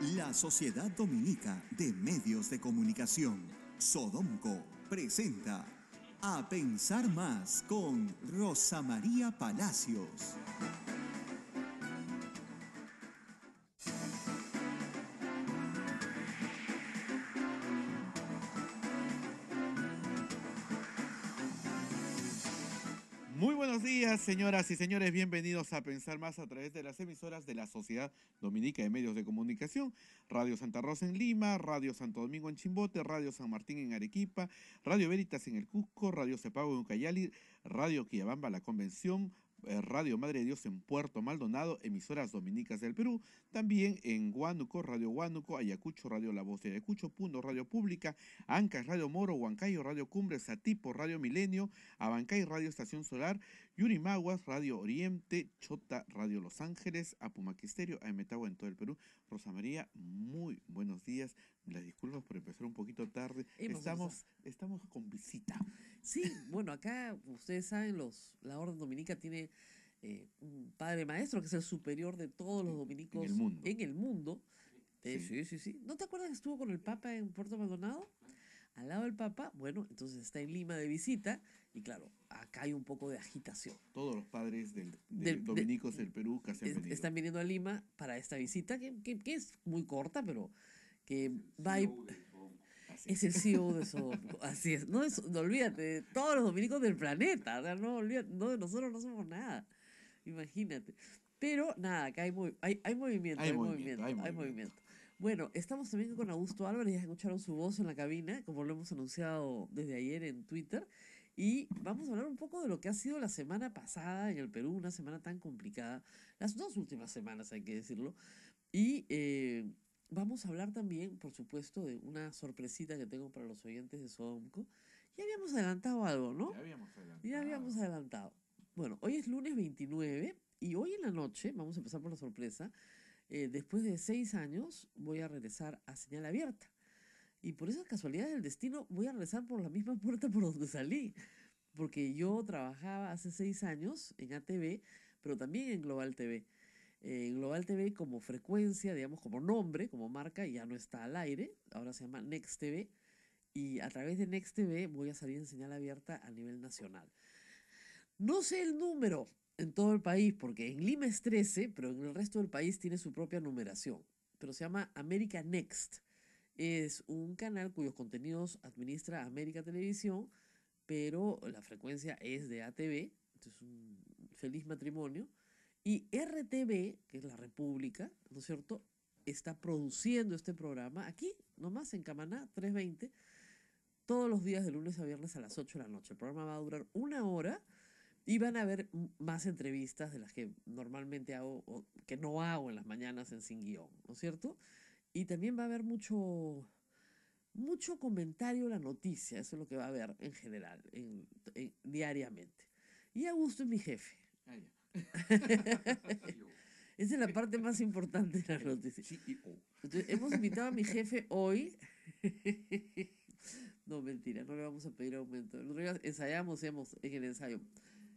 La Sociedad Dominica de Medios de Comunicación, Sodomco, presenta A Pensar Más con Rosa María Palacios. Muy buenos días, señoras y señores. Bienvenidos a Pensar Más a través de las emisoras de la Sociedad Dominica de Medios de Comunicación. Radio Santa Rosa en Lima, Radio Santo Domingo en Chimbote, Radio San Martín en Arequipa, Radio Veritas en el Cusco, Radio Cepago en Ucayali, Radio Quillabamba La Convención, Radio Madre de Dios en Puerto Maldonado, emisoras dominicas del Perú, también en Huánuco, Radio Huánuco, Ayacucho, Radio La Voz de Ayacucho, Puno, Radio Pública, Ancas, Radio Moro, Huancayo, Radio Cumbre, Satipo, Radio Milenio, Abancay, Radio Estación Solar, Yurimaguas, Radio Oriente, Chota, Radio Los Ángeles, Apumaquisterio, Aemetagua en todo el Perú. Rosa María, muy buenos días. Las disculpas por empezar un poquito tarde. Estamos con visita. Sí, bueno, acá ustedes saben, la Orden Dominica tiene un padre maestro que es el superior de todos los dominicos en el mundo. Sí. ¿No te acuerdas que estuvo con el Papa en Puerto Maldonado? Al lado del Papa, bueno, entonces está en Lima de visita y claro, acá hay un poco de agitación. Todos los padres dominicos del Perú que se han venido. Están viniendo a Lima para esta visita que es muy corta, pero que va y... Es el CEO de Sodomco, así es. No, olvídate, de todos los dominicos del planeta, o sea, no, olvídate, no, de nosotros no somos nada, imagínate. Pero nada, acá hay movimiento. Bueno, estamos también con Augusto Álvarez, ya escucharon su voz en la cabina, como lo hemos anunciado desde ayer en Twitter, y vamos a hablar un poco de lo que ha sido la semana pasada en el Perú, una semana tan complicada, las dos últimas semanas hay que decirlo, y vamos a hablar también, por supuesto, de una sorpresita que tengo para los oyentes de Sodomco. Ya habíamos adelantado algo, ¿no? Ya habíamos adelantado. Bueno, hoy es lunes 29 y hoy en la noche, vamos a empezar por la sorpresa, después de 6 años voy a regresar a Señal Abierta. Y por esas casualidades del destino voy a regresar por la misma puerta por donde salí. Porque yo trabajaba hace 6 años en ATV, pero también en Global TV. Global TV como frecuencia, digamos, como nombre, como marca, ya no está al aire, ahora se llama Next TV, y a través de Next TV voy a salir en señal abierta a nivel nacional. No sé el número en todo el país, porque en Lima es 13, pero en el resto del país tiene su propia numeración, pero se llama América Next. Es un canal cuyos contenidos administra América Televisión, pero la frecuencia es de ATV, entonces un feliz matrimonio. Y RTV, que es la República, ¿no es cierto?, está produciendo este programa aquí, nomás en Camaná 320, todos los días de lunes a viernes a las 8 de la noche. El programa va a durar 1 hora y van a haber más entrevistas de las que normalmente hago, o que no hago en las mañanas en Sin Guión, ¿no es cierto? Y también va a haber mucho comentario, la noticia, eso es lo que va a haber en general, diariamente. Y Augusto es mi jefe. Esa es la parte más importante de la noticia. Entonces, hemos invitado a mi jefe hoy. No, mentira, no le vamos a pedir aumento. Nosotros ensayamos en el ensayo.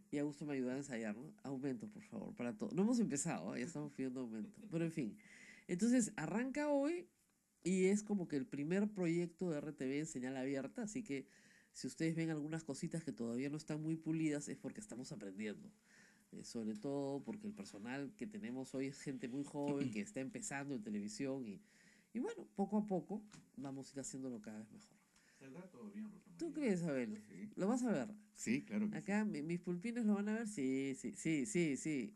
Y Augusto me ayuda a ensayar, ¿no? Aumento, por favor, para todo. No hemos empezado, ya estamos pidiendo aumento. Pero en fin. Entonces, arranca hoy y es como que el primer proyecto de RTV en señal abierta. Así que si ustedes ven algunas cositas que todavía no están muy pulidas, es porque estamos aprendiendo. Sobre todo porque el personal que tenemos hoy es gente muy joven que está empezando en televisión y bueno, poco a poco vamos a ir haciéndolo cada vez mejor. ¿Saldrá todo bien, Rosa María? ¿Tú crees, Abel? Sí. ¿Lo vas a ver? Sí, claro que Acá sí. mis pulpines lo van a ver, sí, dice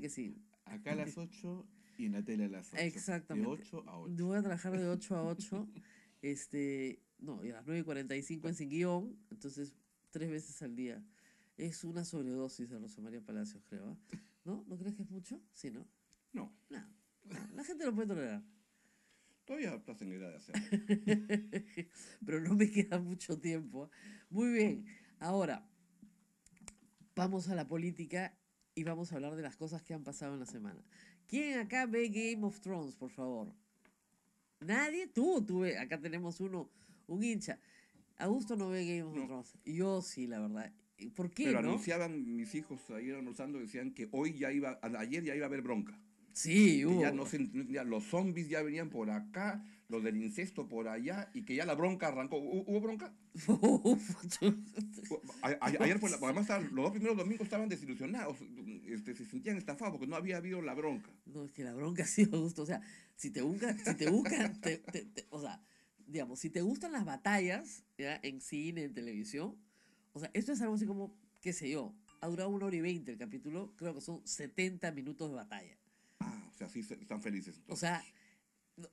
que sí. Acá a las 8 y en la tele a las 8. Exactamente. De 8 a 8. Voy a trabajar de 8 a 8. No, y a las 9:45 en Sin Guión, entonces 3 veces al día. Es una sobredosis de Rosa María Palacios, creo. ¿Eh? ¿No? ¿No crees que es mucho? Sí, ¿no? No. La gente lo puede tolerar. Todavía estás en edad de hacerlo. Pero no me queda mucho tiempo. Muy bien. Ahora, vamos a la política y vamos a hablar de las cosas que han pasado en la semana. ¿Quién acá ve Game of Thrones, por favor? ¿Nadie? Tú ve. Acá tenemos un hincha. Augusto no ve Game of Thrones. Yo sí, la verdad. ¿Por qué, Pero no? anunciaban mis hijos ayer almorzando, decían que ayer ya iba a haber bronca. Sí, Que ya hubo. no se, ya los zombies ya venían por acá, los del incesto por allá, y que ya la bronca arrancó. ¿Hubo bronca? Ayer, además, los dos primeros domingos estaban desilusionados, se sentían estafados porque no había habido la bronca. No, es que la bronca ha sido justo. O sea, si te buscan, o sea, digamos, si te gustan las batallas, ¿ya? En cine, en televisión, o sea, esto es algo así como, qué sé yo, ha durado 1 hora y 20 el capítulo, creo que son 70 minutos de batalla. Ah, o sea, sí están felices O entonces. sea,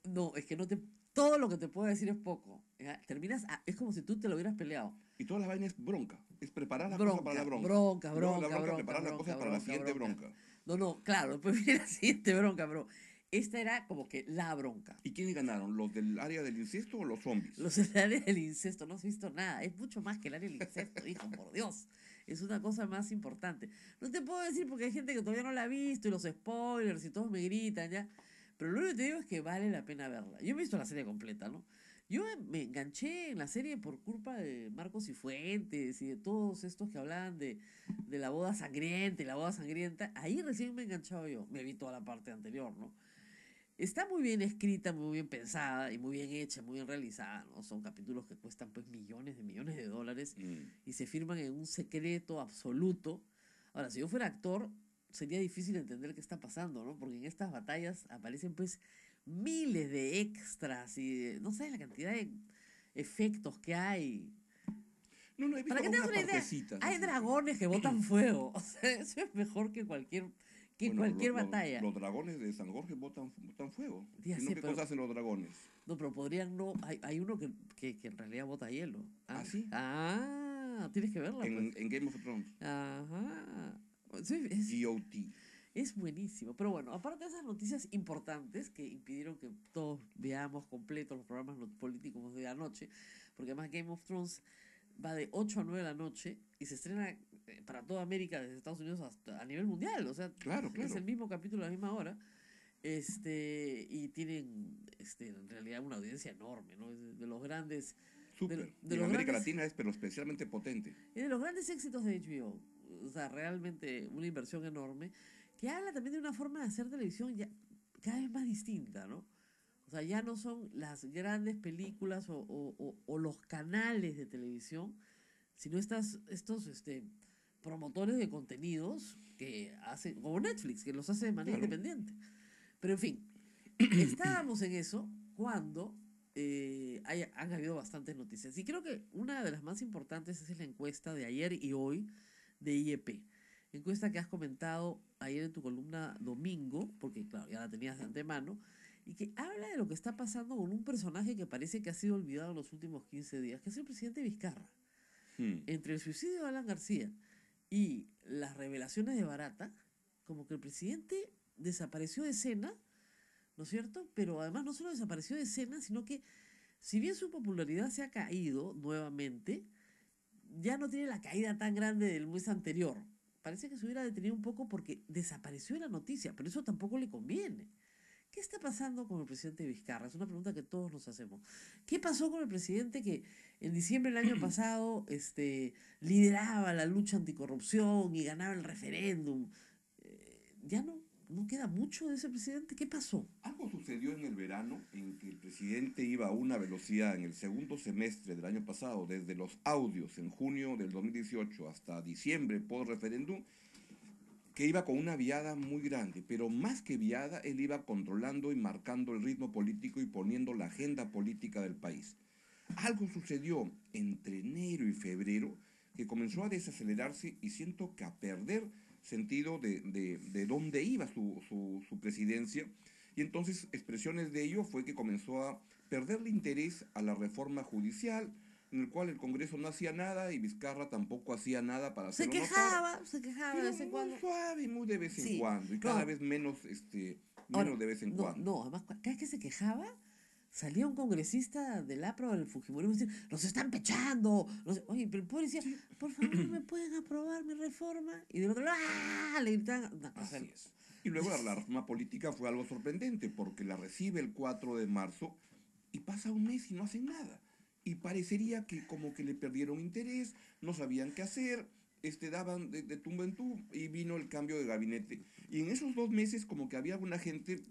no, es que no te, todo lo que te puedo decir es poco. ¿Ya? Es como si tú te lo hubieras peleado. Y toda la vaina es bronca, es preparar la cosa para la Bronca, bronca. bronca, Y luego de la bronca, bronca, bronca, preparar la bronca, cosa para la bronca, siguiente bronca. bronca. No, no, claro, después viene la siguiente bronca, bro. Esta era como que la bronca. ¿Y quiénes ganaron? ¿Los del área del incesto o los zombies? Los del área del incesto, no has visto nada. Es mucho más que el área del incesto, hijo, por Dios. Es una cosa más importante. No te puedo decir porque hay gente que todavía no la ha visto y los spoilers y todos me gritan ya. Pero lo único que te digo es que vale la pena verla. Yo he visto la serie completa, ¿no? Yo me enganché en la serie por culpa de Marcos y Fuentes y de todos estos que hablaban de la boda sangrienta y la boda sangrienta. Ahí recién me he enganchado yo. Me vi toda la parte anterior, ¿no? Está muy bien escrita, muy bien pensada y muy bien hecha, muy bien realizada, ¿no? Son capítulos que cuestan pues millones de dólares Mm. y se firman en un secreto absoluto. Ahora, si yo fuera actor, sería difícil entender qué está pasando, ¿no? Porque en estas batallas aparecen pues miles de extras y no sé la cantidad de efectos que hay. No, no, he Para visto que te hagas algunas una idea, partecitas hay así. dragones que botan fuego. O sea, eso es mejor que Bueno, cualquier batalla. los dragones de San Jorge botan fuego. Ya Si no, sé, ¿qué pero cosas hacen los dragones? no, pero podrían no. Hay uno que en realidad bota hielo. ¿Ah, sí? Tienes que verla, pues. En Game of Thrones. Ajá. Sí, GOT. es buenísimo. Pero bueno, aparte de esas noticias importantes que impidieron que todos veamos completos los programas políticos de la noche, porque además Game of Thrones va de 8 a 9 de la noche y se estrena para toda América, desde Estados Unidos hasta a nivel mundial. O sea, Claro, es claro. el mismo capítulo a la misma hora. Y tienen en realidad una audiencia enorme, ¿no? Es de los grandes, Súper. de Y en los América grandes, Latina es pero especialmente potente. es de los grandes éxitos de HBO. O sea, realmente una inversión enorme que habla también de una forma de hacer televisión ya cada vez más distinta, ¿no? O sea, ya no son las grandes películas o los canales de televisión, sino estos promotores de contenidos que hacen, como Netflix, que los hace de manera Claro. independiente. Pero en fin, estábamos en eso cuando han habido bastantes noticias. Y creo que una de las más importantes es la encuesta de ayer y hoy de IEP. Encuesta que has comentado ayer en tu columna domingo, porque claro, ya la tenías de antemano, y que habla de lo que está pasando con un personaje que parece que ha sido olvidado en los últimos 15 días, que es el presidente Vizcarra. Hmm. Entre el suicidio de Alan García y las revelaciones de Barata, como que el presidente desapareció de escena, ¿no es cierto? Pero además no solo desapareció de escena, sino que si bien su popularidad se ha caído nuevamente, ya no tiene la caída tan grande del mes anterior. Parece que se hubiera detenido un poco porque desapareció de la noticia, pero eso tampoco le conviene. ¿Qué está pasando con el presidente Vizcarra? Es una pregunta que todos nos hacemos. ¿Qué pasó con el presidente que en diciembre del año pasado lideraba la lucha anticorrupción y ganaba el referéndum? Ya no queda mucho de ese presidente. ¿Qué pasó? Algo sucedió en el verano en que el presidente iba a una velocidad en el segundo semestre del año pasado, desde los audios en junio del 2018 hasta diciembre post referéndum, que iba con una viada muy grande, pero más que viada, él iba controlando y marcando el ritmo político y poniendo la agenda política del país. Algo sucedió entre enero y febrero que comenzó a desacelerarse y siento que a perder sentido de dónde iba su presidencia. Y entonces expresiones de ello fue que comenzó a perderle interés a la reforma judicial, en el cual el Congreso no hacía nada y Vizcarra tampoco hacía nada para hacerlo notar. Se quejaba de Pero vez en muy cuando. suave, muy de vez en Sí, cuando, y cada no, vez menos, ahora, menos de vez en no, cuando. no, además, cada vez que se quejaba, salía un congresista del APRO del Fujimorismo y decía, nos están pechando. Oye, pero el pobre decía, Sí, por favor, ¿me pueden aprobar mi reforma? Y del otro lado, ¡ah! Le gritaban, una cosa así es. Y luego la reforma política fue algo sorprendente, porque la recibe el 4 de marzo y pasa un mes y no hacen nada. Y parecería que como que le perdieron interés, no sabían qué hacer, daban de tumbo en tubo y vino el cambio de gabinete. Y en esos 2 meses como que había una gente,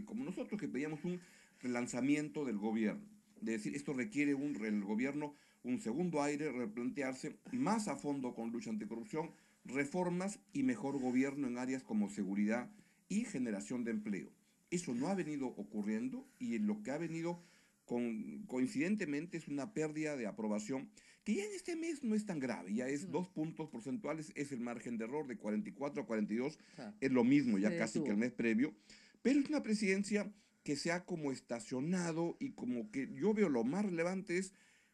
como nosotros, que pedíamos un relanzamiento del gobierno. De decir, esto requiere el gobierno un segundo aire, replantearse más a fondo con lucha anticorrupción, reformas y mejor gobierno en áreas como seguridad y generación de empleo. Eso no ha venido ocurriendo y lo que ha venido coincidentemente es una pérdida de aprobación que ya en este mes no es tan grave, ya es 2 puntos porcentuales, es el margen de error de 44 a 42, Claro. es lo mismo ya Se casi que el detuvo. mes previo, pero es una presidencia que se ha como estacionado y como que yo veo lo más relevante es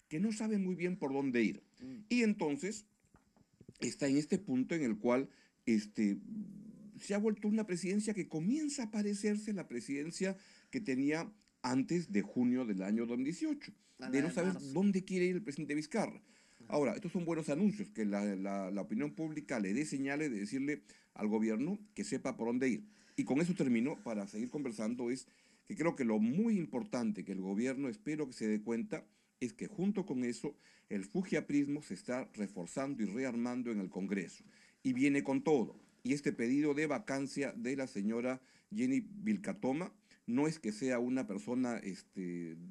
que no sabe muy bien por dónde ir. Mm. Y entonces está en este punto en el cual se ha vuelto una presidencia que comienza a parecerse a la presidencia que tenía antes de junio del año 2018, A de la no de saber marzo. dónde quiere ir el presidente Vizcarra. Ahora, estos son buenos anuncios, que la opinión pública le dé señales de decirle al gobierno que sepa por dónde ir. Y con eso termino, para seguir conversando, es que creo que lo muy importante que el gobierno, espero que se dé cuenta, es que junto con eso el fujiaprismo se está reforzando y rearmando en el Congreso. Y viene con todo. Y este pedido de vacancia de la señora Jenny Vilcatoma no es que sea una persona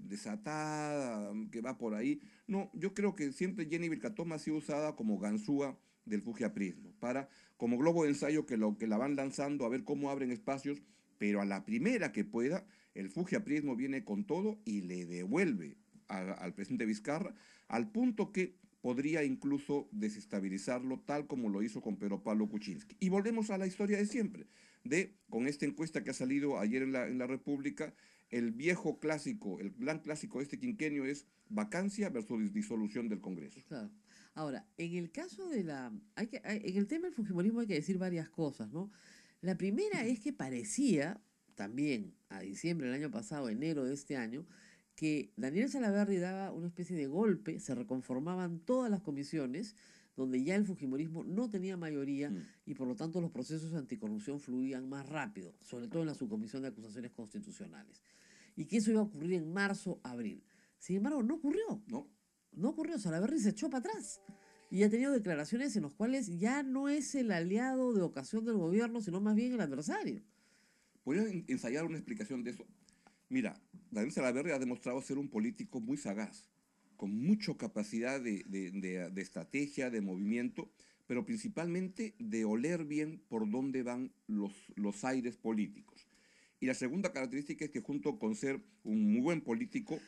desatada, que va por ahí. No, yo creo que siempre Jenny Vilcatoma ha sido usada como ganzúa del fujiaprismo, como globo de ensayo que la van lanzando a ver cómo abren espacios, pero a la primera que pueda, el fujiaprismo viene con todo y le devuelve al presidente Vizcarra, al punto que podría incluso desestabilizarlo, tal como lo hizo con Pedro Pablo Kuczynski. Y volvemos a la historia de siempre, con esta encuesta que ha salido ayer en la República, el viejo clásico, el gran clásico de este quinquenio es vacancia versus disolución del Congreso. Claro. Ahora, en el caso de en el tema del fujimorismo hay que decir varias cosas, ¿no? La primera es que parecía, también a diciembre del año pasado, enero de este año, que Daniel Salaverry daba una especie de golpe, se reconformaban todas las comisiones, donde ya el fujimorismo no tenía mayoría Mm. y por lo tanto los procesos de anticorrupción fluían más rápido, sobre todo en la subcomisión de acusaciones constitucionales. Y que eso iba a ocurrir en marzo, abril. Sin embargo, no ocurrió. ¿No? No ocurrió, Salaverry se echó para atrás. Y ha tenido declaraciones en las cuales ya no es el aliado de ocasión del gobierno, sino más bien el adversario. ¿Podría ensayar una explicación de eso? Mira, Daniel Salaverry ha demostrado ser un político muy sagaz, con mucha capacidad de estrategia, de movimiento, pero principalmente de oler bien por dónde van los aires políticos. Y la segunda característica es que junto con ser un muy buen político,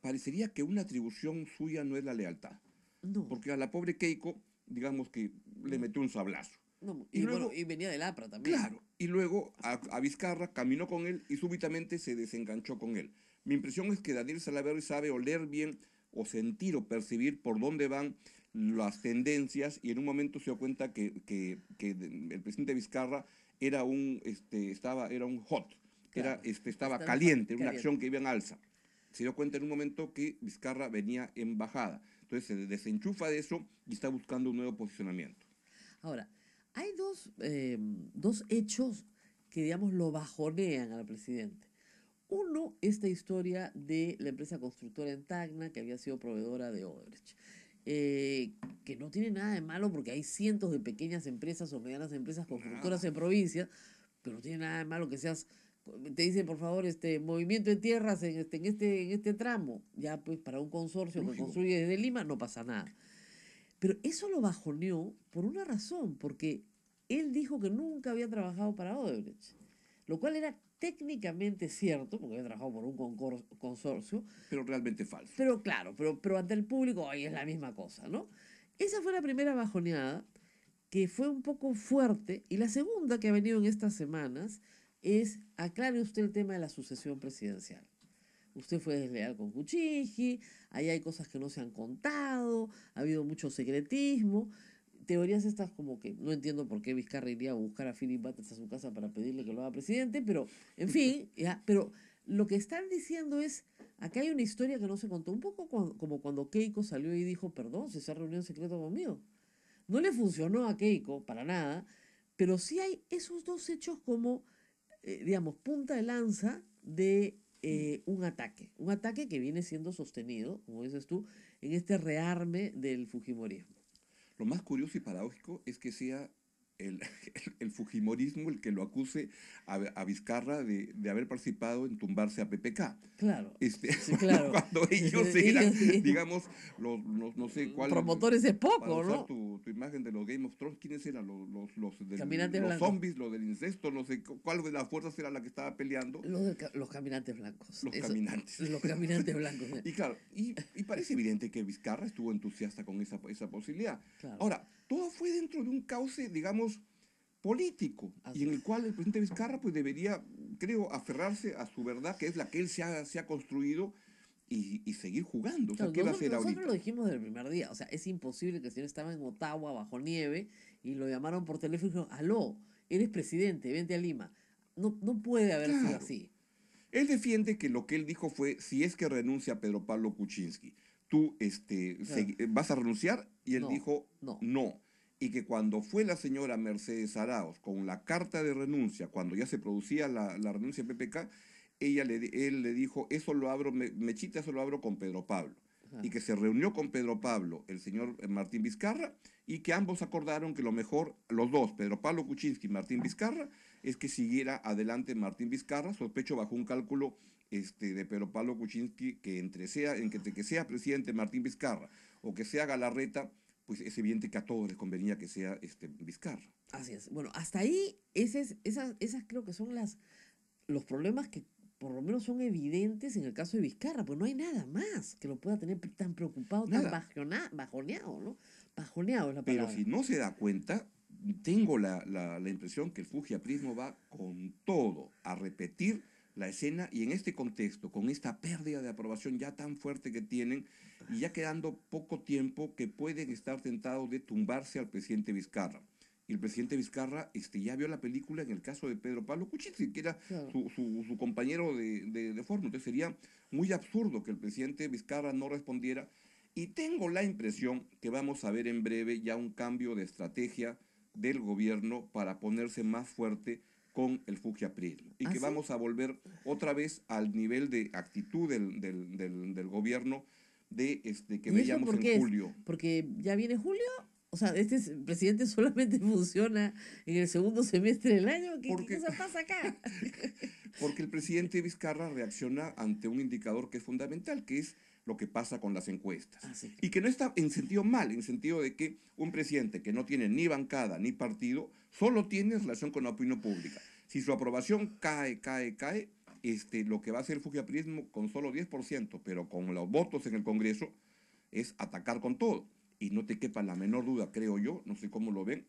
parecería que una atribución suya no es la lealtad. No, Porque a la pobre Keiko, digamos que le metió un sablazo. no. Y Y bueno, luego, y venía del APRA también. claro, y luego a Vizcarra caminó con él y súbitamente se desenganchó con él. Mi impresión es que Daniel Salaverry sabe oler bien o sentir o percibir por dónde van las tendencias y en un momento se dio cuenta que el presidente Vizcarra era era un hot, Claro. estaba Estaba caliente, una caliente. acción que iba en alza. Se dio cuenta en un momento que Vizcarra venía en bajada. Entonces se desenchufa de eso y está buscando un nuevo posicionamiento. Ahora, hay dos hechos que, digamos, lo bajonean al presidente. Uno, esta historia de la empresa constructora en Tacna, que había sido proveedora de Odebrecht. Que no tiene nada de malo porque hay cientos de pequeñas empresas o medianas empresas constructoras en provincia, pero no tiene nada de malo que seas, te dicen por favor, movimiento de tierras en este tramo, ya pues para un consorcio que Lógico. construye desde Lima no pasa nada. Pero eso lo bajoneó por una razón, porque él dijo que nunca había trabajado para Odebrecht, lo cual era técnicamente cierto, porque había trabajado por un consorcio, Pero realmente falso. pero claro, pero ante el público ahí es la misma cosa, ¿no? Esa fue la primera bajoneada, que fue un poco fuerte, y la segunda que ha venido en estas semanas es, aclare usted el tema de la sucesión presidencial. Usted fue desleal con Kuczynski, ahí hay cosas que no se han contado, ha habido mucho secretismo, teorías estas como que no entiendo por qué Vizcarra iría a buscar a Philip Butters a su casa para pedirle que lo haga presidente, pero en fin, ya, pero lo que están diciendo es, acá hay una historia que no se contó, un poco como cuando Keiko salió y dijo, perdón, si se ha reunido en secreto conmigo. No le funcionó a Keiko para nada, pero sí hay esos dos hechos como, digamos, punta de lanza de un ataque que viene siendo sostenido, como dices tú, en este rearme del fujimorismo. lo más curioso y paradójico es que sea el, el fujimorismo el que lo acuse a Vizcarra de haber participado en tumbarse a PPK. Claro, Este, sí, claro. cuando ellos eran, Ellos, digamos, no sé cuál, promotores es para poco, usar ¿no? tu imagen de los Game of Thrones, ¿quiénes eran? Caminantes Los blancos. zombies, los del incesto, no sé cuál de las fuerzas era la que estaba peleando, Los caminantes blancos. los Eso, caminantes. los caminantes blancos. Y claro, y parece evidente que Vizcarra estuvo entusiasta con esa posibilidad. Claro. Ahora, todo fue dentro de un cauce, digamos, político, Así y en el es. cual el presidente Vizcarra pues debería, creo, aferrarse a su verdad, que es la que él se ha construido, y seguir jugando. O sea, Claro, ¿qué va a hacer nosotros ahorita? lo dijimos desde el primer día. O sea, es imposible que el señor estaba en Ottawa bajo nieve y lo llamaron por teléfono y dijeron, aló, eres presidente, vente a Lima. No, no puede haber sido Claro. así. Él defiende que lo que él dijo fue, si es que renuncia Pedro Pablo Kuczynski, tú Claro. vas a renunciar, y él No, dijo no. no. Y que cuando fue la señora Mercedes Arauz con la carta de renuncia, cuando ya se producía la renuncia de PPK, él le dijo, eso lo abro, Mechita, eso lo abro con Pedro Pablo. Y Claro. que se reunió con Pedro Pablo, el señor Martín Vizcarra, y que ambos acordaron que lo mejor, los dos, Pedro Pablo Kuczynski y Martín Vizcarra, es que siguiera adelante Martín Vizcarra, sospecho bajo un cálculo de Pedro Pablo Kuczynski, que entre que sea presidente Martín Vizcarra o que sea Galarreta, pues es evidente que a todos les convenía que sea Vizcarra. Así es. Bueno, hasta ahí, esas creo que son los problemas que por lo menos son evidentes en el caso de Vizcarra, pues no hay nada más que lo pueda tener tan preocupado, tan Nada. bajoneado, ¿no? Bajoneado es la Pero palabra. si no se da cuenta, tengo la impresión que el fujiaprismo va con todo a repetir la escena, y en este contexto, con esta pérdida de aprobación ya tan fuerte que tienen, y ya quedando poco tiempo, que pueden estar tentados de tumbarse al presidente Vizcarra. Y el presidente Vizcarra ya vio la película en el caso de Pedro Pablo Kuczynski, que era Claro. su compañero de fórmula. Entonces sería muy absurdo que el presidente Vizcarra no respondiera, y tengo la impresión que vamos a ver en breve ya un cambio de estrategia del gobierno para ponerse más fuerte con el fujiaprismo, y ¿Ah, que sí? vamos a volver otra vez al nivel de actitud del gobierno que ¿Y eso veíamos por en qué es? julio. ¿Porque ya viene julio? O sea, presidente solamente funciona en el segundo semestre del año. ¿Qué Porque, cosa pasa acá? porque el presidente Vizcarra reacciona ante un indicador que es fundamental, que es lo que pasa con las encuestas. Ah, sí. Y que no está en sentido mal, en sentido de que un presidente que no tiene ni bancada ni partido, solo tiene relación con la opinión pública. Si su aprobación cae, lo que va a hacer el fujiaprismo con solo 10%, pero con los votos en el Congreso, es atacar con todo. Y no te quepa la menor duda, creo yo, no sé cómo lo ven,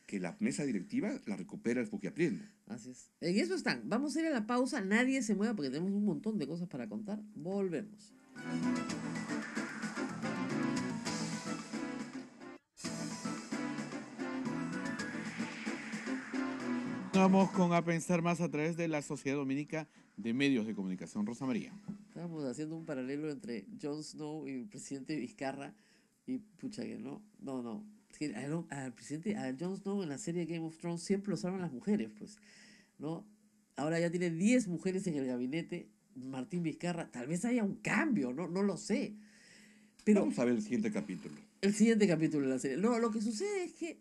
que la mesa directiva la recupera el fujiaprismo. Así es. En eso están. Vamos a ir a la pausa. Nadie se mueva porque tenemos un montón de cosas para contar. Volvemos. Vamos con A Pensar Más a través de la Sociedad Dominica de Medios de Comunicación. Rosa María. Estábamos haciendo un paralelo entre Jon Snow y el presidente Vizcarra. Y pucha que no. Es que al presidente, a Jon Snow en la serie Game of Thrones siempre lo salvan las mujeres, pues. ¿No? Ahora ya tiene 10 mujeres en el gabinete. Martín Vizcarra, tal vez haya un cambio, no lo sé. Pero Vamos a ver el siguiente capítulo. el siguiente capítulo de la serie. No, lo que sucede es que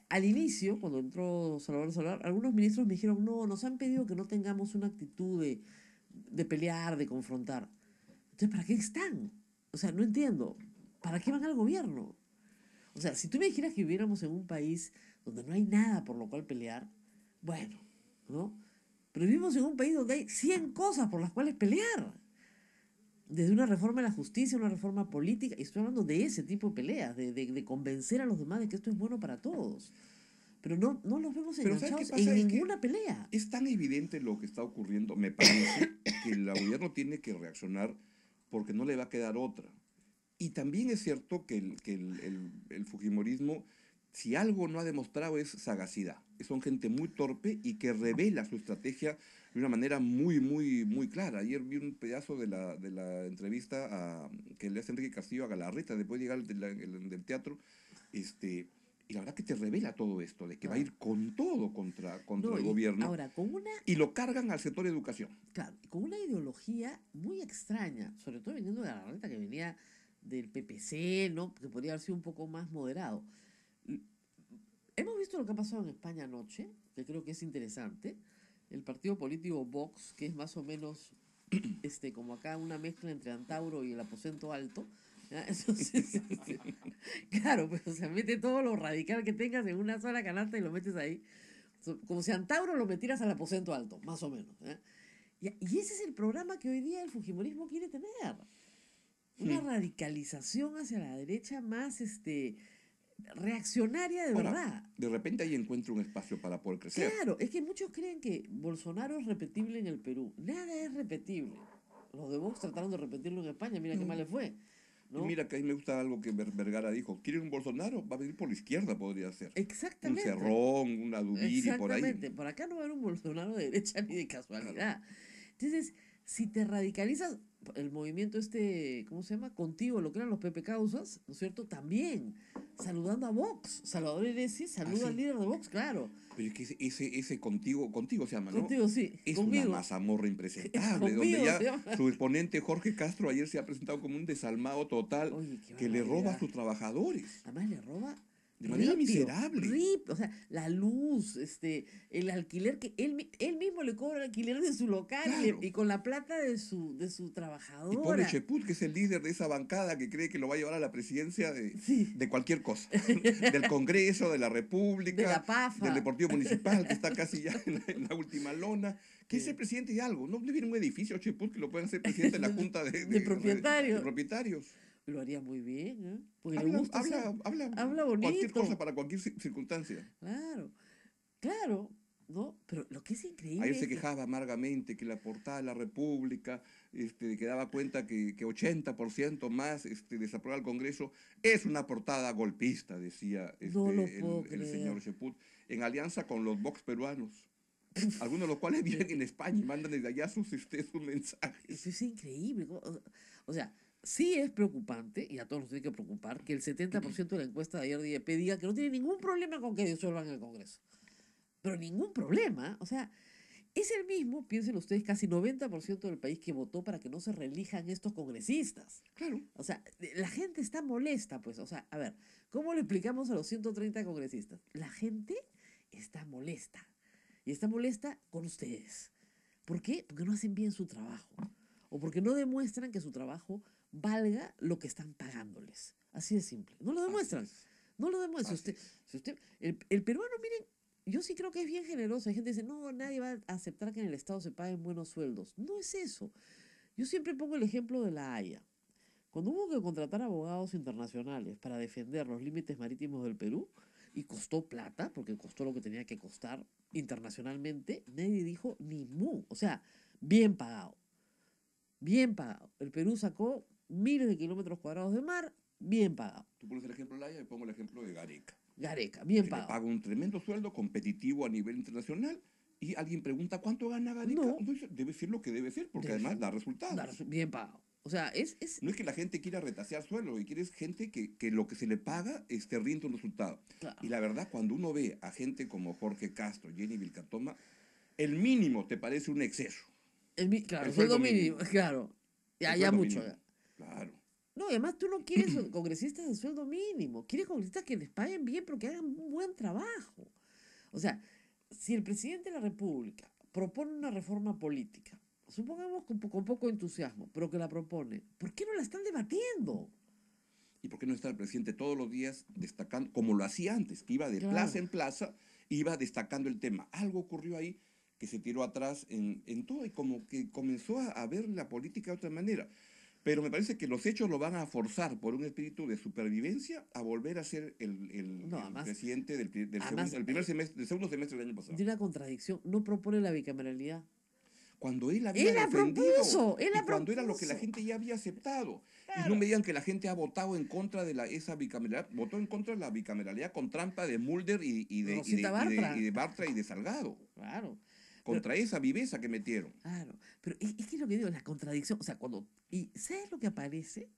al inicio, cuando entró Salvador Solar, algunos ministros me dijeron, no, nos han pedido que no tengamos una actitud de pelear, de confrontar. Entonces, ¿para qué están? O sea, no entiendo. ¿Para qué van al gobierno? O sea, si tú me dijeras que viviéramos en un país donde no hay nada por lo cual pelear, bueno, ¿no? Pero vivimos en un país donde hay 100 cosas por las cuales pelear. Desde una reforma de la justicia, una reforma política, y estoy hablando de ese tipo de peleas, de convencer a los demás de que esto es bueno para todos. Pero no los vemos Pero ¿sabes qué enganchados pasa? en Es que ninguna pelea. es tan evidente lo que está ocurriendo, me parece, que el gobierno tiene que reaccionar porque no le va a quedar otra. Y también es cierto que el fujimorismo, si algo no ha demostrado, es sagacidad. Son gente muy torpe y que revela su estrategia de una manera muy, muy, muy clara. Ayer vi un pedazo de la entrevista que le hace Enrique Castillo a Galarreta después de llegar del teatro, y la verdad que te revela todo esto, de que va a ir con todo contra No, el y gobierno, ahora, y lo cargan al sector de educación. claro, con una ideología muy extraña, sobre todo viniendo de la reta que venía del PPC, ¿no? Que podría haber sido un poco más moderado. Hemos visto lo que ha pasado en España anoche, que creo que es interesante. El partido político Vox, que es más o menos como acá una mezcla entre Antauro y el aposento alto. ¿Ya? Entonces, claro, pues o sea, mete todo lo radical que tengas en una sola canasta y lo metes ahí. Como si Antauro lo metieras al aposento alto, más o menos. ¿Ya? Y ese es el programa que hoy día el fujimorismo quiere tener. Una radicalización hacia la derecha más reaccionaria de Ahora, verdad. de repente ahí encuentra un espacio para poder crecer. Claro, es que muchos creen que Bolsonaro es repetible en el Perú. Nada es repetible. Los de Vox trataron de repetirlo en España, mira qué mal le fue. Y ¿No? mira que a mí me gusta algo que Vergara dijo. ¿Quieren un Bolsonaro? Va a venir por la izquierda, podría ser. Un Exactamente. Cerrón, una Dubiri, por ahí. Exactamente. Por acá no va a haber un Bolsonaro de derecha ni de casualidad. Entonces, si te radicalizas, el movimiento ¿cómo se llama? Contigo, lo que eran los Pepe Causas, ¿no es cierto? También, saludando a Vox. Salvador Heresi saluda al líder de Vox, claro. Pero es que ese contigo se llama, ¿no? Contigo, sí. Es Conmigo. una mazamorra impresentable, Conmigo donde ya se llama. su exponente Jorge Castro ayer se ha presentado como un desalmado total. Oye, qué que le roba a barbaridad. sus trabajadores. Además le roba De manera ripio, miserable. o sea, la luz, el alquiler que él mismo le cobra el alquiler de su local Claro. y con la plata de su Y pobre trabajadora. Cheput, que es el líder de esa bancada que cree que lo va a llevar a la presidencia Sí. de cualquier cosa. Del Congreso, de la República, De la PAFA. del Deportivo Municipal, que está casi ya en la última lona. Que es el presidente de algo. No le viene un edificio a Cheput que lo puedan ser presidente de la Junta De propietarios. de propietarios. Lo haría muy bien, ¿eh? Porque le Habla, gusta habla bonito. cualquier cosa para cualquier circunstancia. Claro, ¿no? Pero lo que es increíble Ayer es se que quejaba amargamente que la portada de la República, que daba cuenta que 80% más desaprueba el Congreso, es una portada golpista, decía no lo puedo el creer. señor Cheput, en alianza con los Vox peruanos, algunos de los cuales viven en España y mandan desde allá sus mensajes. Eso es increíble. O sea, sí es preocupante, y a todos nos tiene que preocupar, que el 70% de la encuesta de ayer de IEP diga que no tiene ningún problema con que disuelvan el Congreso. Pero ningún problema. O sea, es el mismo, piensen ustedes, casi 90% del país que votó para que no se reelijan estos congresistas. Claro. O sea, la gente está molesta, pues. O sea, a ver, ¿cómo le explicamos a los 130 congresistas? La gente está molesta. Y está molesta con ustedes. ¿Por qué? Porque no hacen bien su trabajo. O porque no demuestran que su trabajo valga lo que están pagándoles. Así de simple. No lo demuestran. No lo demuestran. El peruano, miren, yo sí creo que es bien generoso. Hay gente que dice, no, nadie va a aceptar que en el Estado se paguen buenos sueldos. No es eso. Yo siempre pongo el ejemplo de La Haya. Cuando hubo que contratar abogados internacionales para defender los límites marítimos del Perú, y costó plata, porque costó lo que tenía que costar internacionalmente, nadie dijo ni mu. O sea, bien pagado. Bien pagado. El Perú sacó miles de kilómetros cuadrados de mar, bien pagado. Tú pones el ejemplo de Laya y pongo el ejemplo de Gareca. Gareca, bien que pagado. le paga un tremendo sueldo competitivo a nivel internacional y alguien pregunta ¿cuánto gana Gareca? No. Debe ser lo que debe ser, porque Debe además ser. da resultados. Bien pagado. O sea, No es que la gente quiera retasear sueldo, lo que quiere es gente que lo que se le paga rinde un resultado. Claro. Y la verdad, cuando uno ve a gente como Jorge Castro, Jenny Vilcatoma, el mínimo te parece un exceso. Claro, el sueldo mínimo, claro. Ya mucho. Mínimo. Claro. No, y además tú no quieres congresistas de sueldo mínimo, quieres congresistas que les paguen bien pero que hagan un buen trabajo. O sea, si el presidente de la República propone una reforma política, supongamos con poco entusiasmo, pero que la propone, ¿por qué no la están debatiendo? ¿Y por qué no está el presidente todos los días destacando, como lo hacía antes, que iba de plaza en plaza, iba destacando el tema? Algo ocurrió ahí que se tiró atrás en todo y como que comenzó a ver la política de otra manera. Pero me parece que los hechos lo van a forzar por un espíritu de supervivencia a volver a ser el presidente del segundo semestre del año pasado. De una contradicción, no propone la bicameralidad. Cuando él había defendido, cuando era lo que la gente ya había aceptado. Claro. Y no me digan que la gente ha votado en contra de esa bicameralidad, votó en contra de la bicameralidad con trampa de Mulder y de Bartra y de Salgado. Claro. Contra esa viveza que metieron. Claro, pero es que es lo que digo, la contradicción, o sea, ¿sabes lo que aparece?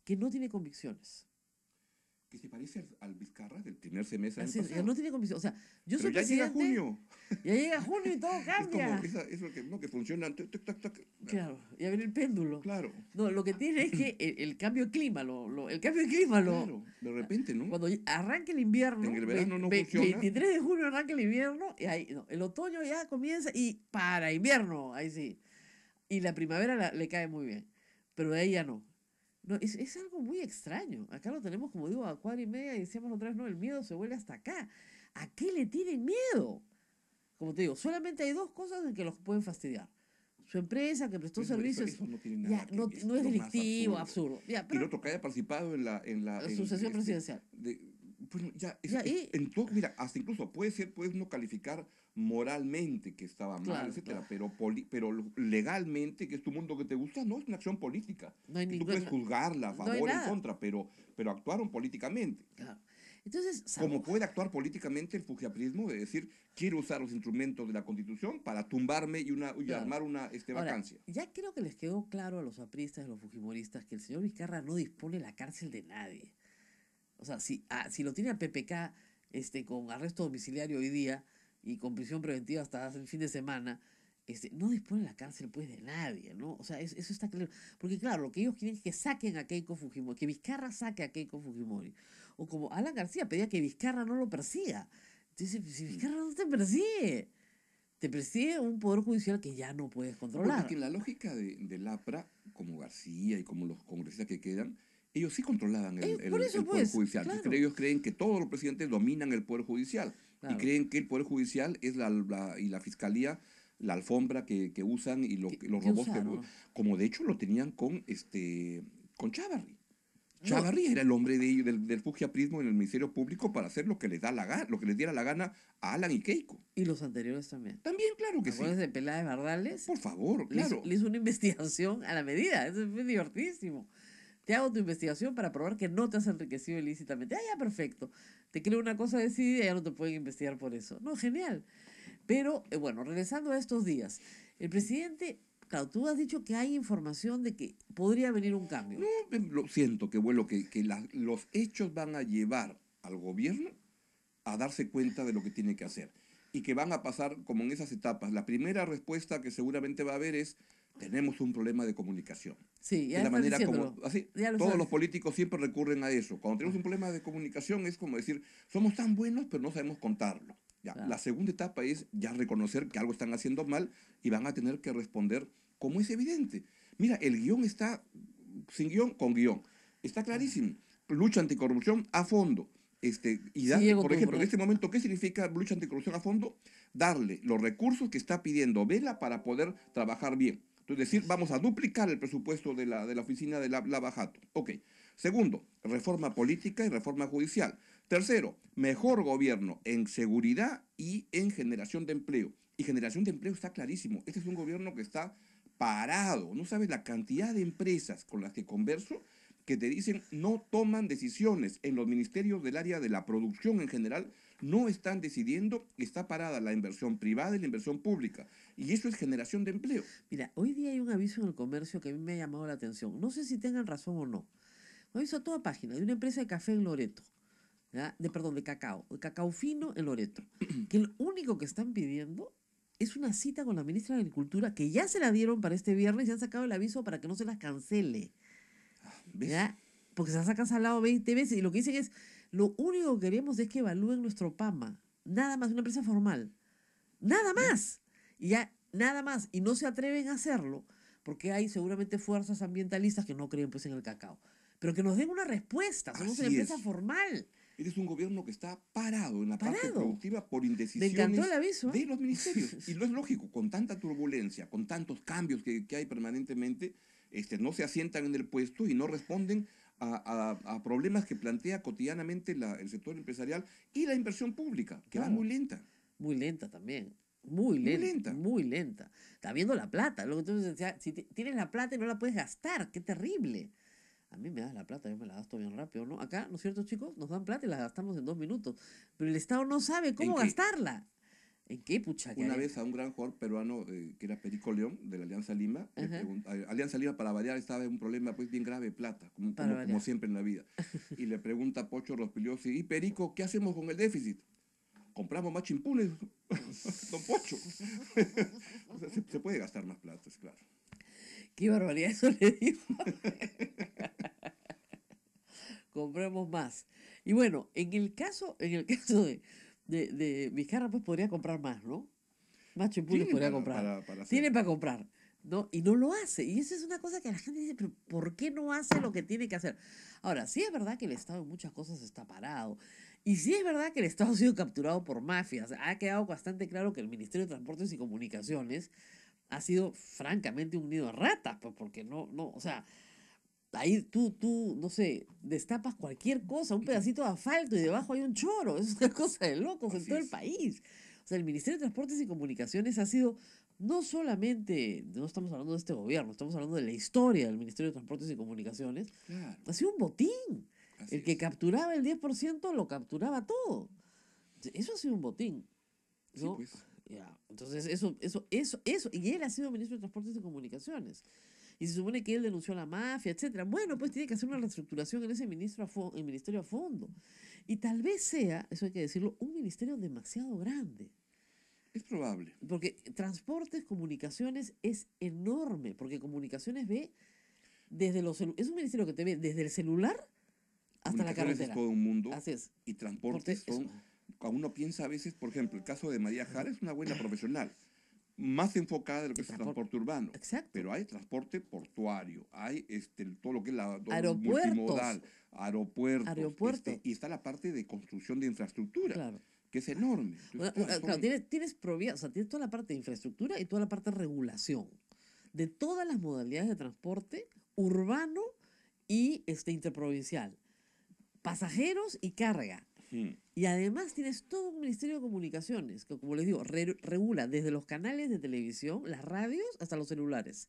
Que no tiene convicciones. que se parece al Vizcarra del primer semestre del Así año es, ya pasado. no tiene convicción. O sea, yo soy Pero ya llega presidente, junio. ya llega junio y todo Es como, cambia. eso que, ¿no? Que funciona. Tuc, tuc, tuc, tuc. Claro, ya viene el péndulo. Claro, No, lo que tiene es que el cambio de clima, el cambio de clima claro, de repente, ¿no? cuando arranca el invierno, En el verano no funciona. 23 de junio arranca el invierno, y ahí, no, el otoño ya comienza y para invierno, ahí sí. Y la primavera le cae muy bien, pero de ahí ya no. No, es algo muy extraño. Acá lo tenemos, como digo, a cuadra y media y decíamos otra vez, no, el miedo se vuelve hasta acá. ¿A qué le tienen miedo? Como te digo, solamente hay dos cosas en que los pueden fastidiar. Su empresa que prestó servicios, Eso no tiene ya, nada que no, ver, no es lo más delictivo, absurdo. Ya, Y el pero otro que haya participado en la sucesión presidencial. Bueno, ya, Ya, y mira, hasta incluso puedes no calificar moralmente que estaba mal, claro, etcétera, claro. pero legalmente, que es tu mundo que te gusta, no es una acción política. No hay Y tú ninguna, puedes juzgarla a no hay favor, en nada. contra, pero actuaron políticamente. Claro. Entonces, Como puede actuar políticamente el fujiaprismo de decir, quiero usar los instrumentos de la Constitución para tumbarme y claro. armar una Ahora, vacancia. ya creo que les quedó claro a los apristas y a los fujimoristas que el señor Vizcarra no dispone la cárcel de nadie. O sea, si lo tiene a PPK con arresto domiciliario hoy día y con prisión preventiva hasta el fin de semana, no dispone la cárcel pues de nadie, ¿no? O sea, eso está claro. Porque claro, lo que ellos quieren es que saquen a Keiko Fujimori, que Vizcarra saque a Keiko Fujimori. O como Alan García pedía que Vizcarra no lo persiga. Entonces, si Vizcarra no te persigue un poder judicial que ya no puedes Porque controlar. es que en la lógica del APRA, como García y como los congresistas que quedan, ellos sí controlaban Por eso, el Poder pues, Judicial. claro. Ellos creen que todos los presidentes dominan el Poder Judicial. Y Claro. creen que el Poder Judicial es y la Fiscalía la alfombra que usan y los ¿Qué robots usaron? como de hecho lo tenían con Chávarri. No, Chávarri era el hombre del fujiaprismo en el Ministerio Público para hacer lo que les da la gana, lo que les diera la gana a Alan y Keiko. y los anteriores también. También, claro que sí. ¿Acuerdas de Peláez Bardales? Por favor, Le claro. hizo una investigación a la medida. Eso fue divertidísimo. Te hago tu investigación para probar que no te has enriquecido ilícitamente. Ah, ya, perfecto. Te creo una cosa decidida y ya no te pueden investigar por eso. No, genial. Pero, bueno, regresando a estos días. El presidente, claro, tú has dicho que hay información de que podría venir un cambio. No, lo siento, que bueno, los hechos van a llevar al gobierno a darse cuenta de lo que tiene que hacer. Y que van a pasar como en esas etapas. La primera respuesta que seguramente va a haber es, tenemos un problema de comunicación. Sí, ya Es la están manera diciéndolo. como, así, Ya lo todos sabes. los políticos siempre recurren a eso. Cuando tenemos un problema de comunicación es como decir, somos tan buenos pero no sabemos contarlo. Ya, Claro. la segunda etapa es ya reconocer que algo están haciendo mal y van a tener que responder como es evidente. Mira, el guión está sin guión, con guión. Está clarísimo. Lucha anticorrupción a fondo. Diego Por ejemplo, en Tumbro. este momento, ¿qué significa lucha anticorrupción a fondo? Darle los recursos que está pidiendo Vela para poder trabajar bien. Entonces, decir, vamos a duplicar el presupuesto de la oficina de Lava Jato. Ok. Segundo, reforma política y reforma judicial. Tercero, mejor gobierno en seguridad y en generación de empleo. Y generación de empleo está clarísimo. Este es un gobierno que está parado. No sabes la cantidad de empresas con las que converso que te dicen no toman decisiones en los ministerios del área de la producción en general, no están decidiendo, está parada la inversión privada y la inversión pública. Y eso es generación de empleo. Mira, hoy día hay un aviso en el comercio que a mí me ha llamado la atención. No sé si tengan razón o no. Un aviso a toda página de una empresa de café en Loreto. ¿Ya? De cacao fino en Loreto. Que lo único que están pidiendo es una cita con la ministra de Agricultura, que ya se la dieron para este viernes y han sacado el aviso para que no se las cancele. ¿Ves? ¿Ya? Porque se las ha cancelado 20 veces y lo que dicen es, lo único que queremos es que evalúen nuestro PAMA. Nada más, una empresa formal. Nada más. Y ya, nada más. Y no se atreven a hacerlo porque hay seguramente fuerzas ambientalistas que no creen pues en el cacao. Pero que nos den una respuesta. Somos una Así empresa es. formal. Este es un gobierno que está parado en la parte Parado. productiva por Me encantó indecisiones el aviso. de los ministerios. Y no es lógico, con tanta turbulencia, con tantos cambios que hay permanentemente, no se asientan en el puesto y no responden a problemas que plantea cotidianamente el sector empresarial y la inversión pública, que va Claro. muy lenta. Muy lenta también. Muy lenta. Muy lenta. Está viendo la plata. Lo que tú decías, si tienes la plata y no la puedes gastar, qué terrible. A mí me das la plata, yo me la gasto bien rápido, ¿no? Acá, ¿no es cierto, chicos? Nos dan plata y la gastamos en 2 minutos. Pero el Estado no sabe cómo qué? gastarla. ¿En qué pucha? Una vez a un gran jugador peruano que era Perico León, de la Alianza Lima, Ajá. Alianza Lima para variar estaba en un problema pues bien grave de plata, Para como variar. siempre en la vida. Y le pregunta a Pocho Rospigliosi, y Perico, ¿qué hacemos con el déficit? Compramos más chimpunes, don Pocho. O sea, se puede gastar más plata, es claro. Qué barbaridad, eso le digo. Compremos más. Y bueno, en el caso de Vizcarra, pues podría comprar más, ¿no? Más chimpunes Tienen podría para comprar. hacer. Tiene para comprar, ¿no? Y no lo hace. Y eso es una cosa que la gente dice, pero ¿por qué no hace lo que tiene que hacer? Ahora, sí es verdad que el Estado en muchas cosas está parado. Y sí es verdad que el Estado ha sido capturado por mafias. Ha quedado bastante claro que el Ministerio de Transportes y Comunicaciones ha sido francamente un nido de ratas, pues porque o sea, ahí tú, no sé, destapas cualquier cosa, un pedacito de asfalto y debajo hay un choro. Es una cosa de locos en Así todo el es. país. O sea, el Ministerio de Transportes y Comunicaciones ha sido, no solamente, no estamos hablando de este gobierno, estamos hablando de la historia del Ministerio de Transportes y Comunicaciones, Claro, ha sido un botín. así El que es. capturaba el 10% lo capturaba todo. Eso ha sido un botín, Sí, ¿no? pues. Ya, entonces eso, y él ha sido ministro de Transportes y Comunicaciones. Y se supone que él denunció a la mafia, etcétera. Bueno, pues tiene que hacer una reestructuración en ese el ministerio a fondo. Y tal vez sea, eso hay que decirlo, un ministerio demasiado grande. Es probable. Porque transportes, comunicaciones es enorme. Porque comunicaciones ve desde es un ministerio que te ve desde el celular hasta la Comunicaciones es carretera. todo un mundo Así es. y transportes Eso. son, cuando uno piensa a veces, por ejemplo, el caso de María Jara es una buena profesional, más enfocada de lo que El es el transporte. transporte urbano, Exacto. pero hay transporte portuario, hay todo lo que es todo Aeropuertos. multimodal, aeropuertos, Aeropuertos. y está la parte de construcción de infraestructura, Claro. que es enorme. Entonces, Claro, tienes o sea, tienes toda la parte de infraestructura y toda la parte de regulación de todas las modalidades de transporte urbano y interprovincial, pasajeros y carga. Hmm, Y además tienes todo un Ministerio de Comunicaciones que, como les digo, regula desde los canales de televisión, las radios, hasta los celulares.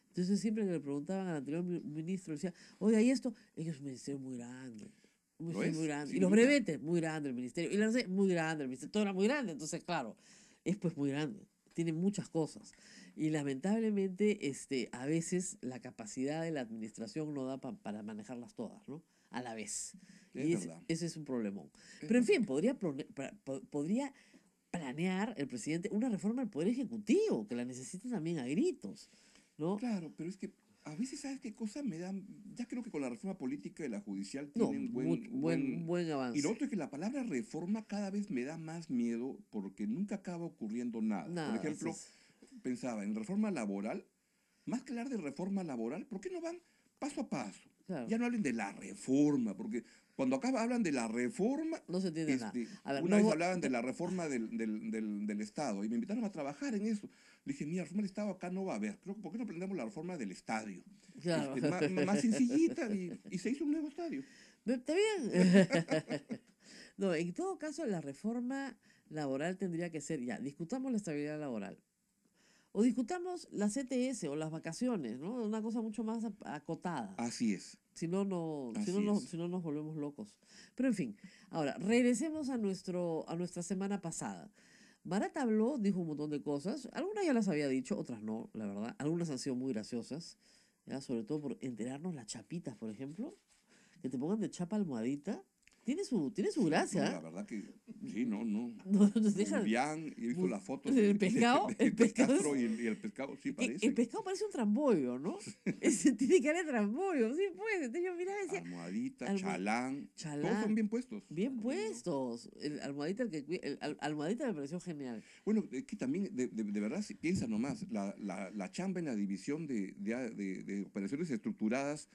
Entonces siempre que le preguntaban al anterior ministro, decía, oye, ¿y esto? Es un ministerio muy grande. Un lo ministerio muy es, grande. Y sin los duda. brevetes, muy grande el ministerio. Y la no sé, muy grande el ministerio. Todo era muy grande. Entonces, claro, es pues muy grande. Tiene muchas cosas. Y lamentablemente, a veces la capacidad de la administración no da para manejarlas todas, ¿no? A la vez. Es Y verdad. ese es un problemón. Es Pero en verdad. fin, podría planear el presidente una reforma del Poder Ejecutivo, que la necesita también a gritos, ¿no? Claro, pero es que a veces, ¿sabes qué cosa me dan? Ya creo que con la reforma política y la judicial No, tienen buen Y lo avance. otro es que la palabra reforma cada vez me da más miedo porque nunca acaba ocurriendo nada. Por Nada, ejemplo, pensaba en reforma laboral, más que hablar de reforma laboral, ¿por qué no van paso a paso? claro. Ya no hablen de la reforma, porque cuando acá hablan de la reforma, No se entiende nada. A ver, una vez hablaban de la reforma del Estado y me invitaron a trabajar en eso. Le dije, mira, reforma del Estado acá no va a haber. ¿Por qué no aprendemos la reforma del estadio? claro. Más sencillita y se hizo un nuevo estadio. Está bien. No, en todo caso, la reforma laboral tendría que ser, ya, discutamos la estabilidad laboral. O discutamos la CTS o las vacaciones, ¿no? Una cosa mucho más acotada. Así es. Si no, no, si no, Así es. si no nos volvemos locos. Pero en fin, ahora, regresemos a nuestra semana pasada. Barat habló, dijo un montón de cosas. Algunas ya las había dicho, otras no, la verdad. Algunas han sido muy graciosas, ¿ya? Sobre todo por enterarnos las chapitas, por ejemplo. Que te pongan de chapa almohadita. Tiene su Sí, gracia, no, ¿eh? la verdad que sí, no. No, nos Muy dejan. bien, he visto las fotos El pescado, el de pescado Castro es- y el pescado sí el parecen. pescado parece un trambollo, ¿no? Ese tiene cara de trambollo, sí, pues. Entonces yo miraba y decía, Almohadita, almo- chalán, todos chalán, son bien puestos. bien No. puestos. El almohadita, almohadita me pareció genial. Bueno, es que también, de verdad, si piensa nomás, la chamba en la división de operaciones estructuradas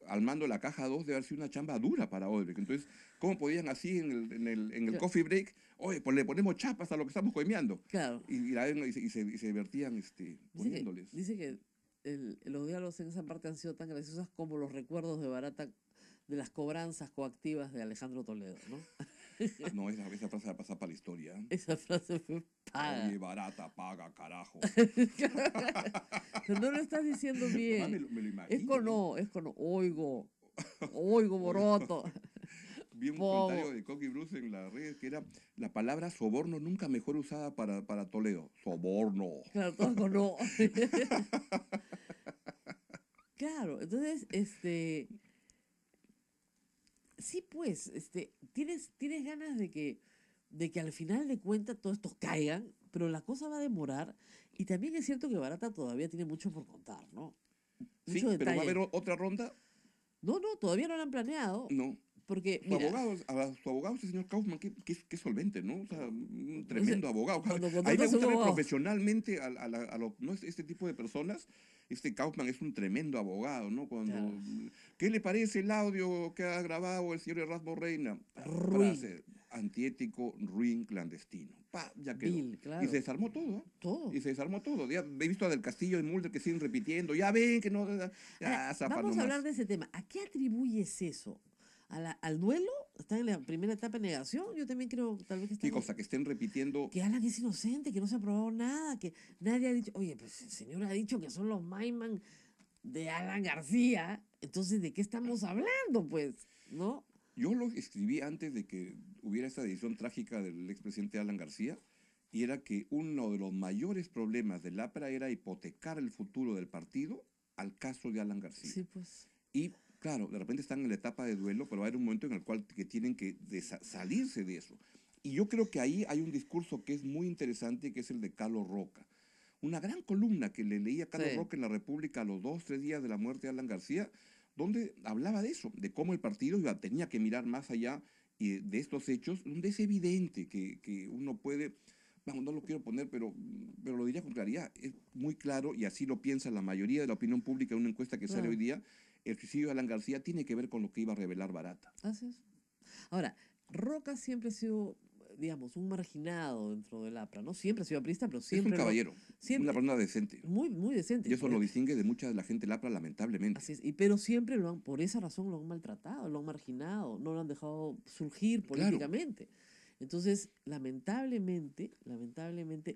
al mando de la caja 2 debe haber sido una chamba dura para Odebrecht. Entonces, ¿cómo podían así en el coffee break? Oye, pues le ponemos chapas a lo que estamos coimeando. Claro. Y se divertían Dice poniéndoles. que los diálogos en esa parte han sido tan graciosos como los recuerdos de Barata de las cobranzas coactivas de Alejandro Toledo, ¿no? No, esa frase va a pasar para la historia. Esa frase fue paga. Oye, barata, paga, carajo. Pero no lo estás diciendo Nomás bien. me lo Es imagino, ¿no? con O, oigo, boroto. Vi un Poco. comentario de Coqui Bruce en las redes que era la palabra soborno nunca mejor usada para Toledo. Soborno. Claro, todos con no. Claro, entonces, sí, pues, tienes ganas de que al final de cuentas todos estos caigan, pero la cosa va a demorar. Y también es cierto que Barata todavía tiene mucho por contar, ¿no? Sí, Mucho pero va a detalle. haber otra ronda. No, todavía no lo han planeado. No. Porque, Su mira, abogado, su abogado es el señor Kaufman, que solvente, ¿no? O sea, un ese- tremendo abogado. cuando A mí me contratas a un gusta ver abogado, profesionalmente ¿no? Este tipo de personas. Este Kaufman es un tremendo abogado, ¿no? claro, ¿Qué le parece el audio que ha grabado el señor Erasmo Reina? ruin, Frase, antiético, ruin, clandestino. Pa, ya quedó. vil, Y se claro, desarmó todo, ¿eh? todo. Y se desarmó todo. Ya he visto a Del Castillo y Mulder que siguen repitiendo. Ya ven que no. Ahora, Ya, zafa vamos a hablar nomás. de ese tema. ¿A qué atribuyes eso? ¿Al duelo? ¿Está en la primera etapa de negación? Yo también creo tal vez que ¿Qué están... cosa? Que estén repitiendo. Que Alan es inocente, que no se ha probado nada, que nadie ha dicho, oye, pues el señor ha dicho que son los Maiman de Alan García, entonces ¿de qué estamos hablando, pues? ¿No? Yo lo escribí antes de que hubiera esta decisión trágica del expresidente Alan García, y era que uno de los mayores problemas del APRA era hipotecar el futuro del partido al caso de Alan García. Sí, pues. Y claro, de repente están en la etapa de duelo, pero va a haber un momento en el cual que tienen que salirse de eso. Y yo creo que ahí hay un discurso que es muy interesante, que es el de Carlos Roca. Una gran columna que le leía a Carlos Sí. Roca en La República a los 2, 3 días de la muerte de Alan García, donde hablaba de eso, de cómo el partido tenía que mirar más allá de estos hechos, donde es evidente que uno puede, vamos, no lo quiero poner, pero lo diría con claridad, es muy claro, y así lo piensa la mayoría de la opinión pública en una encuesta que sale Claro. hoy día, el suicidio de Alan García tiene que ver con lo que iba a revelar Barata. Así es. Ahora, Roca siempre ha sido, digamos, un marginado dentro del APRA, ¿no? Siempre ha sido aprista, pero Es un siempre caballero, siempre, una persona decente, muy, muy decente. y eso lo distingue de mucha de la gente del APRA, lamentablemente. Así es, pero siempre por esa razón lo han maltratado, lo han marginado, no lo han dejado surgir Claro. políticamente. Entonces, lamentablemente,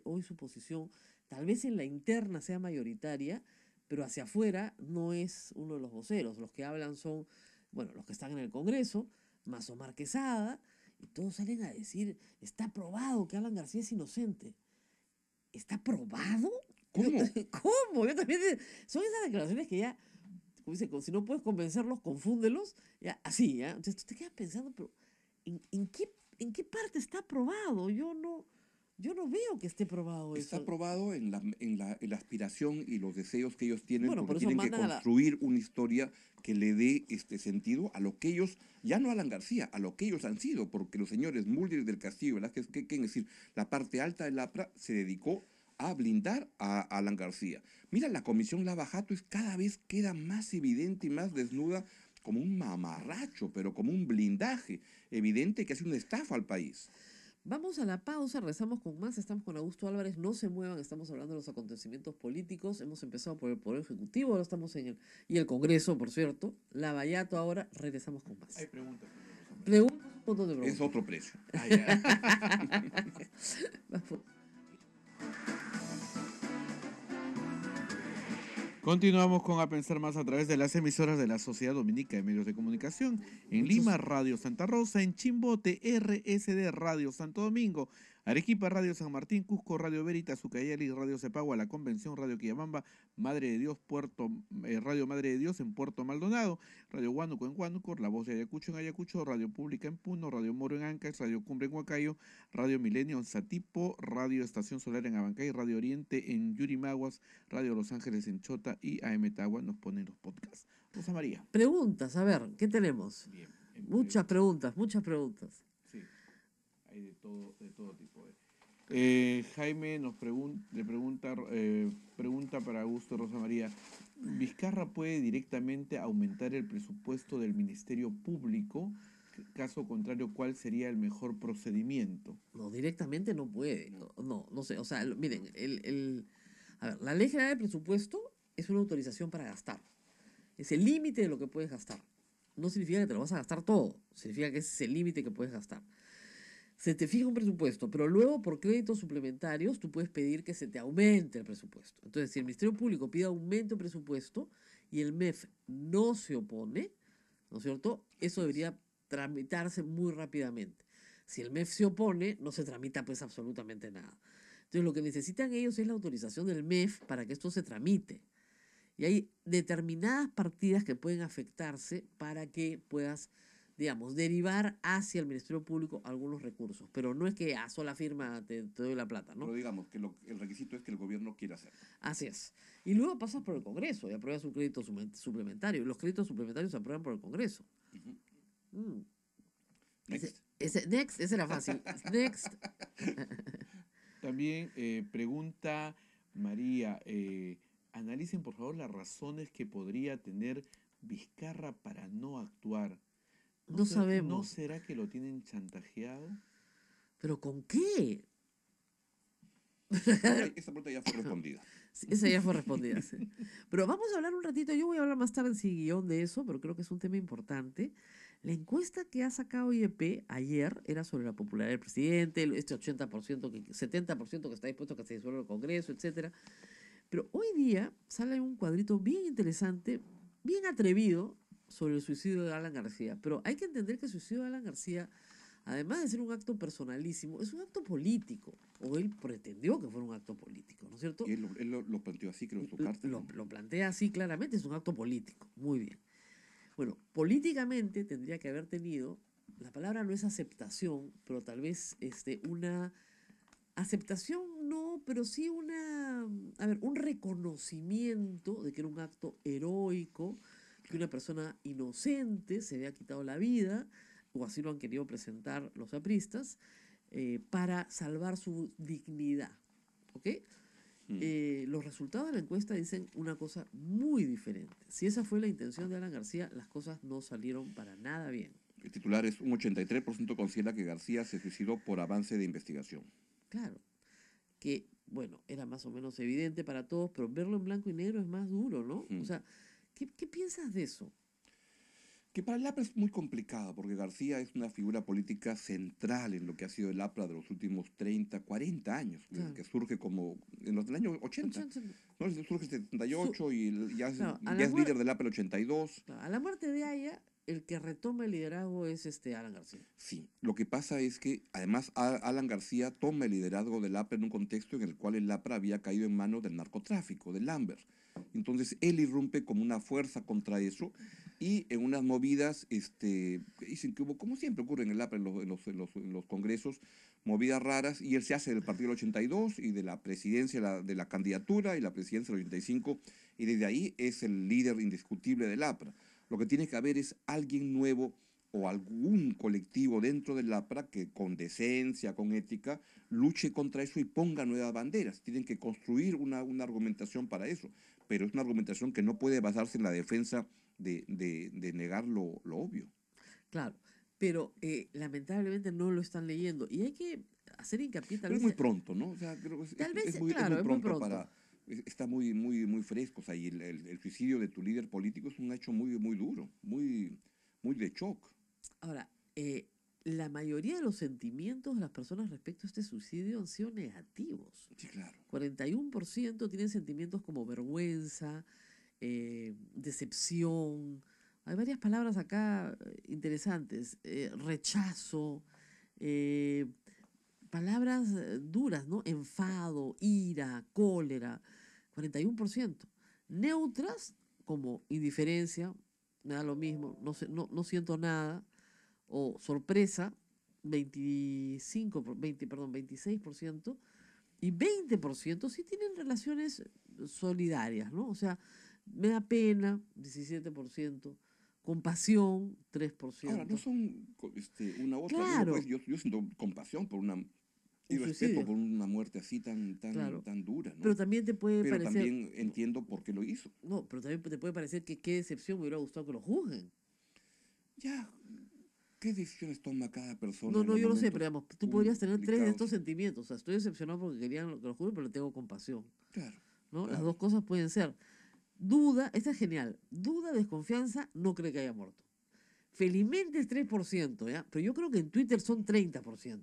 hoy su posición, tal vez en la interna sea mayoritaria, pero hacia afuera no es uno de los voceros. Los que hablan son, bueno, los que están en el Congreso, más Omar Quesada, y todos salen a decir, está probado que Alan García es inocente. ¿Está probado? ¿Cómo? ¿Cómo? Yo también... Son esas declaraciones que ya, como dice, si no puedes convencerlos, confúndelos, ya, así, ¿ya? Entonces tú te quedas pensando, pero ¿en qué parte está probado? Yo no veo que esté probado Está eso. probado en la aspiración y los deseos que ellos tienen, Bueno, por porque eso tienen que mandan a la... construir una historia que le dé este sentido a lo que ellos, ya no Alan García, a lo que ellos han sido, porque los señores Mulder y del Castillo, Velázquez, ¿qué quieren decir? La parte alta del APRA se dedicó a blindar a Alan García. Mira, la comisión Lava Jato cada vez queda más evidente y más desnuda como un mamarracho, pero como un blindaje evidente que hace una estafa al país. Vamos a la pausa, regresamos con más. Estamos con Augusto Álvarez. No se muevan, estamos hablando de los acontecimientos políticos. Hemos empezado por el Poder Ejecutivo, ahora estamos y el Congreso, por cierto. Lavallato ahora, regresamos con más. Hay preguntas. Preguntas, un montón de Es preguntas. otro precio. Vamos. Continuamos con A Pensar Más a través de las emisoras de la Sociedad Dominica de Medios de Comunicación. En Lima, Radio Santa Rosa. En Chimbote, RSD Radio Santo Domingo. Arequipa, Radio San Martín. Cusco, Radio Veritas. Ucayali, Radio Cepagua. La Convención, Radio Quillamamba. Madre de Dios, Radio Madre de Dios en Puerto Maldonado. Radio Huánuco en Huánuco. La Voz de Ayacucho en Ayacucho. Radio Pública en Puno. Radio Moro en Ancash. Radio Cumbre en Huacayo. Radio Milenio en Satipo. Radio Estación Solar en Abancay. Radio Oriente en Yurimaguas. Radio Los Ángeles en Chota. Y AM Tagua nos ponen los podcasts. Rosa María. Preguntas, a ver, ¿qué tenemos? Bien. Muchas preguntas. Sí, hay de todo tipo. Jaime le pregunta para Augusto Rosa María. ¿Vizcarra puede directamente aumentar el presupuesto del Ministerio Público? Caso contrario, ¿cuál sería el mejor procedimiento? No, directamente no puede. No sé. O sea, miren, a ver, la Ley General de Presupuesto es una autorización para gastar. Es el límite de lo que puedes gastar. No significa que te lo vas a gastar todo. Significa que ese es el límite que puedes gastar. Se te fija un presupuesto, pero luego por créditos suplementarios tú puedes pedir que se te aumente el presupuesto. Entonces, si el Ministerio Público pide aumento de presupuesto y el MEF no se opone, ¿no es cierto? Eso debería tramitarse muy rápidamente. Si el MEF se opone, no se tramita pues absolutamente nada. Entonces lo que necesitan ellos es la autorización del MEF para que esto se tramite. Y hay determinadas partidas que pueden afectarse para que puedas, digamos, derivar hacia el Ministerio Público algunos recursos. Pero no es que a sola firma te doy la plata, ¿no? Pero digamos que el requisito es que el gobierno quiera hacerlo. Así es. Y luego pasas por el Congreso y apruebas un crédito suplementario. Los créditos suplementarios se aprueban por el Congreso. Ujú. Mm. Next. Ese era fácil. Next. También pregunta María, analicen por favor las razones que podría tener Vizcarra para no actuar. No ¿No sabemos. será que lo tienen chantajeado? ¿Pero con qué? Esta pregunta ya fue respondida. Sí, esa ya fue respondida. Sí. Pero vamos a hablar un ratito, yo voy a hablar más tarde sin guión de eso, pero creo que es un tema importante. La encuesta que ha sacado IEP ayer era sobre la popularidad del presidente, este 80%, 70% que está dispuesto a que se disuelva el Congreso, etcétera. Pero hoy día sale un cuadrito bien interesante, bien atrevido, sobre el suicidio de Alan García. Pero hay que entender que el suicidio de Alan García, además de ser un acto personalísimo, es un acto político. O él pretendió que fuera un acto político, ¿no es cierto? Y él lo planteó así, creo, en su carta. Lo plantea así claramente, es un acto político. Muy bien. Bueno, políticamente tendría que haber tenido, la palabra no es aceptación, pero tal vez una aceptación no, pero sí un reconocimiento de que era un acto heroico, que una persona inocente se había quitado la vida, o así lo han querido presentar los apristas, para salvar su dignidad. ¿Ok? Los resultados de la encuesta dicen una cosa muy diferente. Si esa fue la intención de Alan García, las cosas no salieron para nada bien. El titular es: un 83% considera que García se suicidó por avance de investigación. Claro, que, bueno, era más o menos evidente para todos, pero verlo en blanco y negro es más duro, ¿no? O sea, ¿qué piensas de eso? Que para el APRA es muy complicado, porque García es una figura política central en lo que ha sido el APRA de los últimos 30, 40 años, Claro. que surge como en los del año 80. ¿No? Surge en 78 y ya Claro, es líder del APRA el 82. Claro, a la muerte de Aya, el que retoma el liderazgo es Alan García. Sí, lo que pasa es que además Alan García toma el liderazgo del APRA en un contexto en el cual el APRA había caído en manos del narcotráfico, del Lambert. Entonces él irrumpe como una fuerza contra eso y en unas movidas, dicen que hubo, como siempre ocurre en el APRA, en los congresos, movidas raras, y él se hace del partido del 82 y de la presidencia, de la candidatura y la presidencia del 85, y desde ahí es el líder indiscutible del APRA. Lo que tiene que haber es alguien nuevo o algún colectivo dentro del APRA que con decencia, con ética, luche contra eso y ponga nuevas banderas. Tienen que construir una argumentación para eso, pero es una argumentación que no puede basarse en la defensa de negar lo obvio. Claro, pero lamentablemente no lo están leyendo y hay que hacer hincapié tal Pero vez... es muy pronto, ¿no? O sea, creo que es muy pronto para... Está muy fresco, o sea, y el suicidio de tu líder político es un hecho muy duro, muy de shock. Ahora, la mayoría de los sentimientos de las personas respecto a este suicidio han sido negativos. Sí, claro. 41% tienen sentimientos como vergüenza, decepción. Hay varias palabras acá interesantes. Rechazo, palabras duras, ¿no? Enfado, ira, cólera. 41%. Neutras como indiferencia, me da lo mismo, no siento nada, o sorpresa, 26%, y 20% sí tienen relaciones solidarias, ¿no? O sea, me da pena, 17%, compasión, 3%. Ahora, no son una otra. Claro. Yo siento compasión por y respeto por una muerte así tan dura, ¿no? Pero también te puede pero parecer... también entiendo por qué lo hizo. No, pero también te puede parecer que qué decepción me hubiera gustado que lo juzguen. Ya, ¿qué decisiones toma cada persona? No, yo lo sé, pero digamos, tú podrías tener 3 de complicados. estos sentimientos. O sea, estoy decepcionado porque querían que lo juzguen, pero le tengo compasión. Claro. ¿No? Claro. Las dos cosas pueden ser. Duda, esta es genial. Duda, desconfianza, no cree que haya muerto. Felizmente es 3%, ¿ya? Pero yo creo que en Twitter son 30%.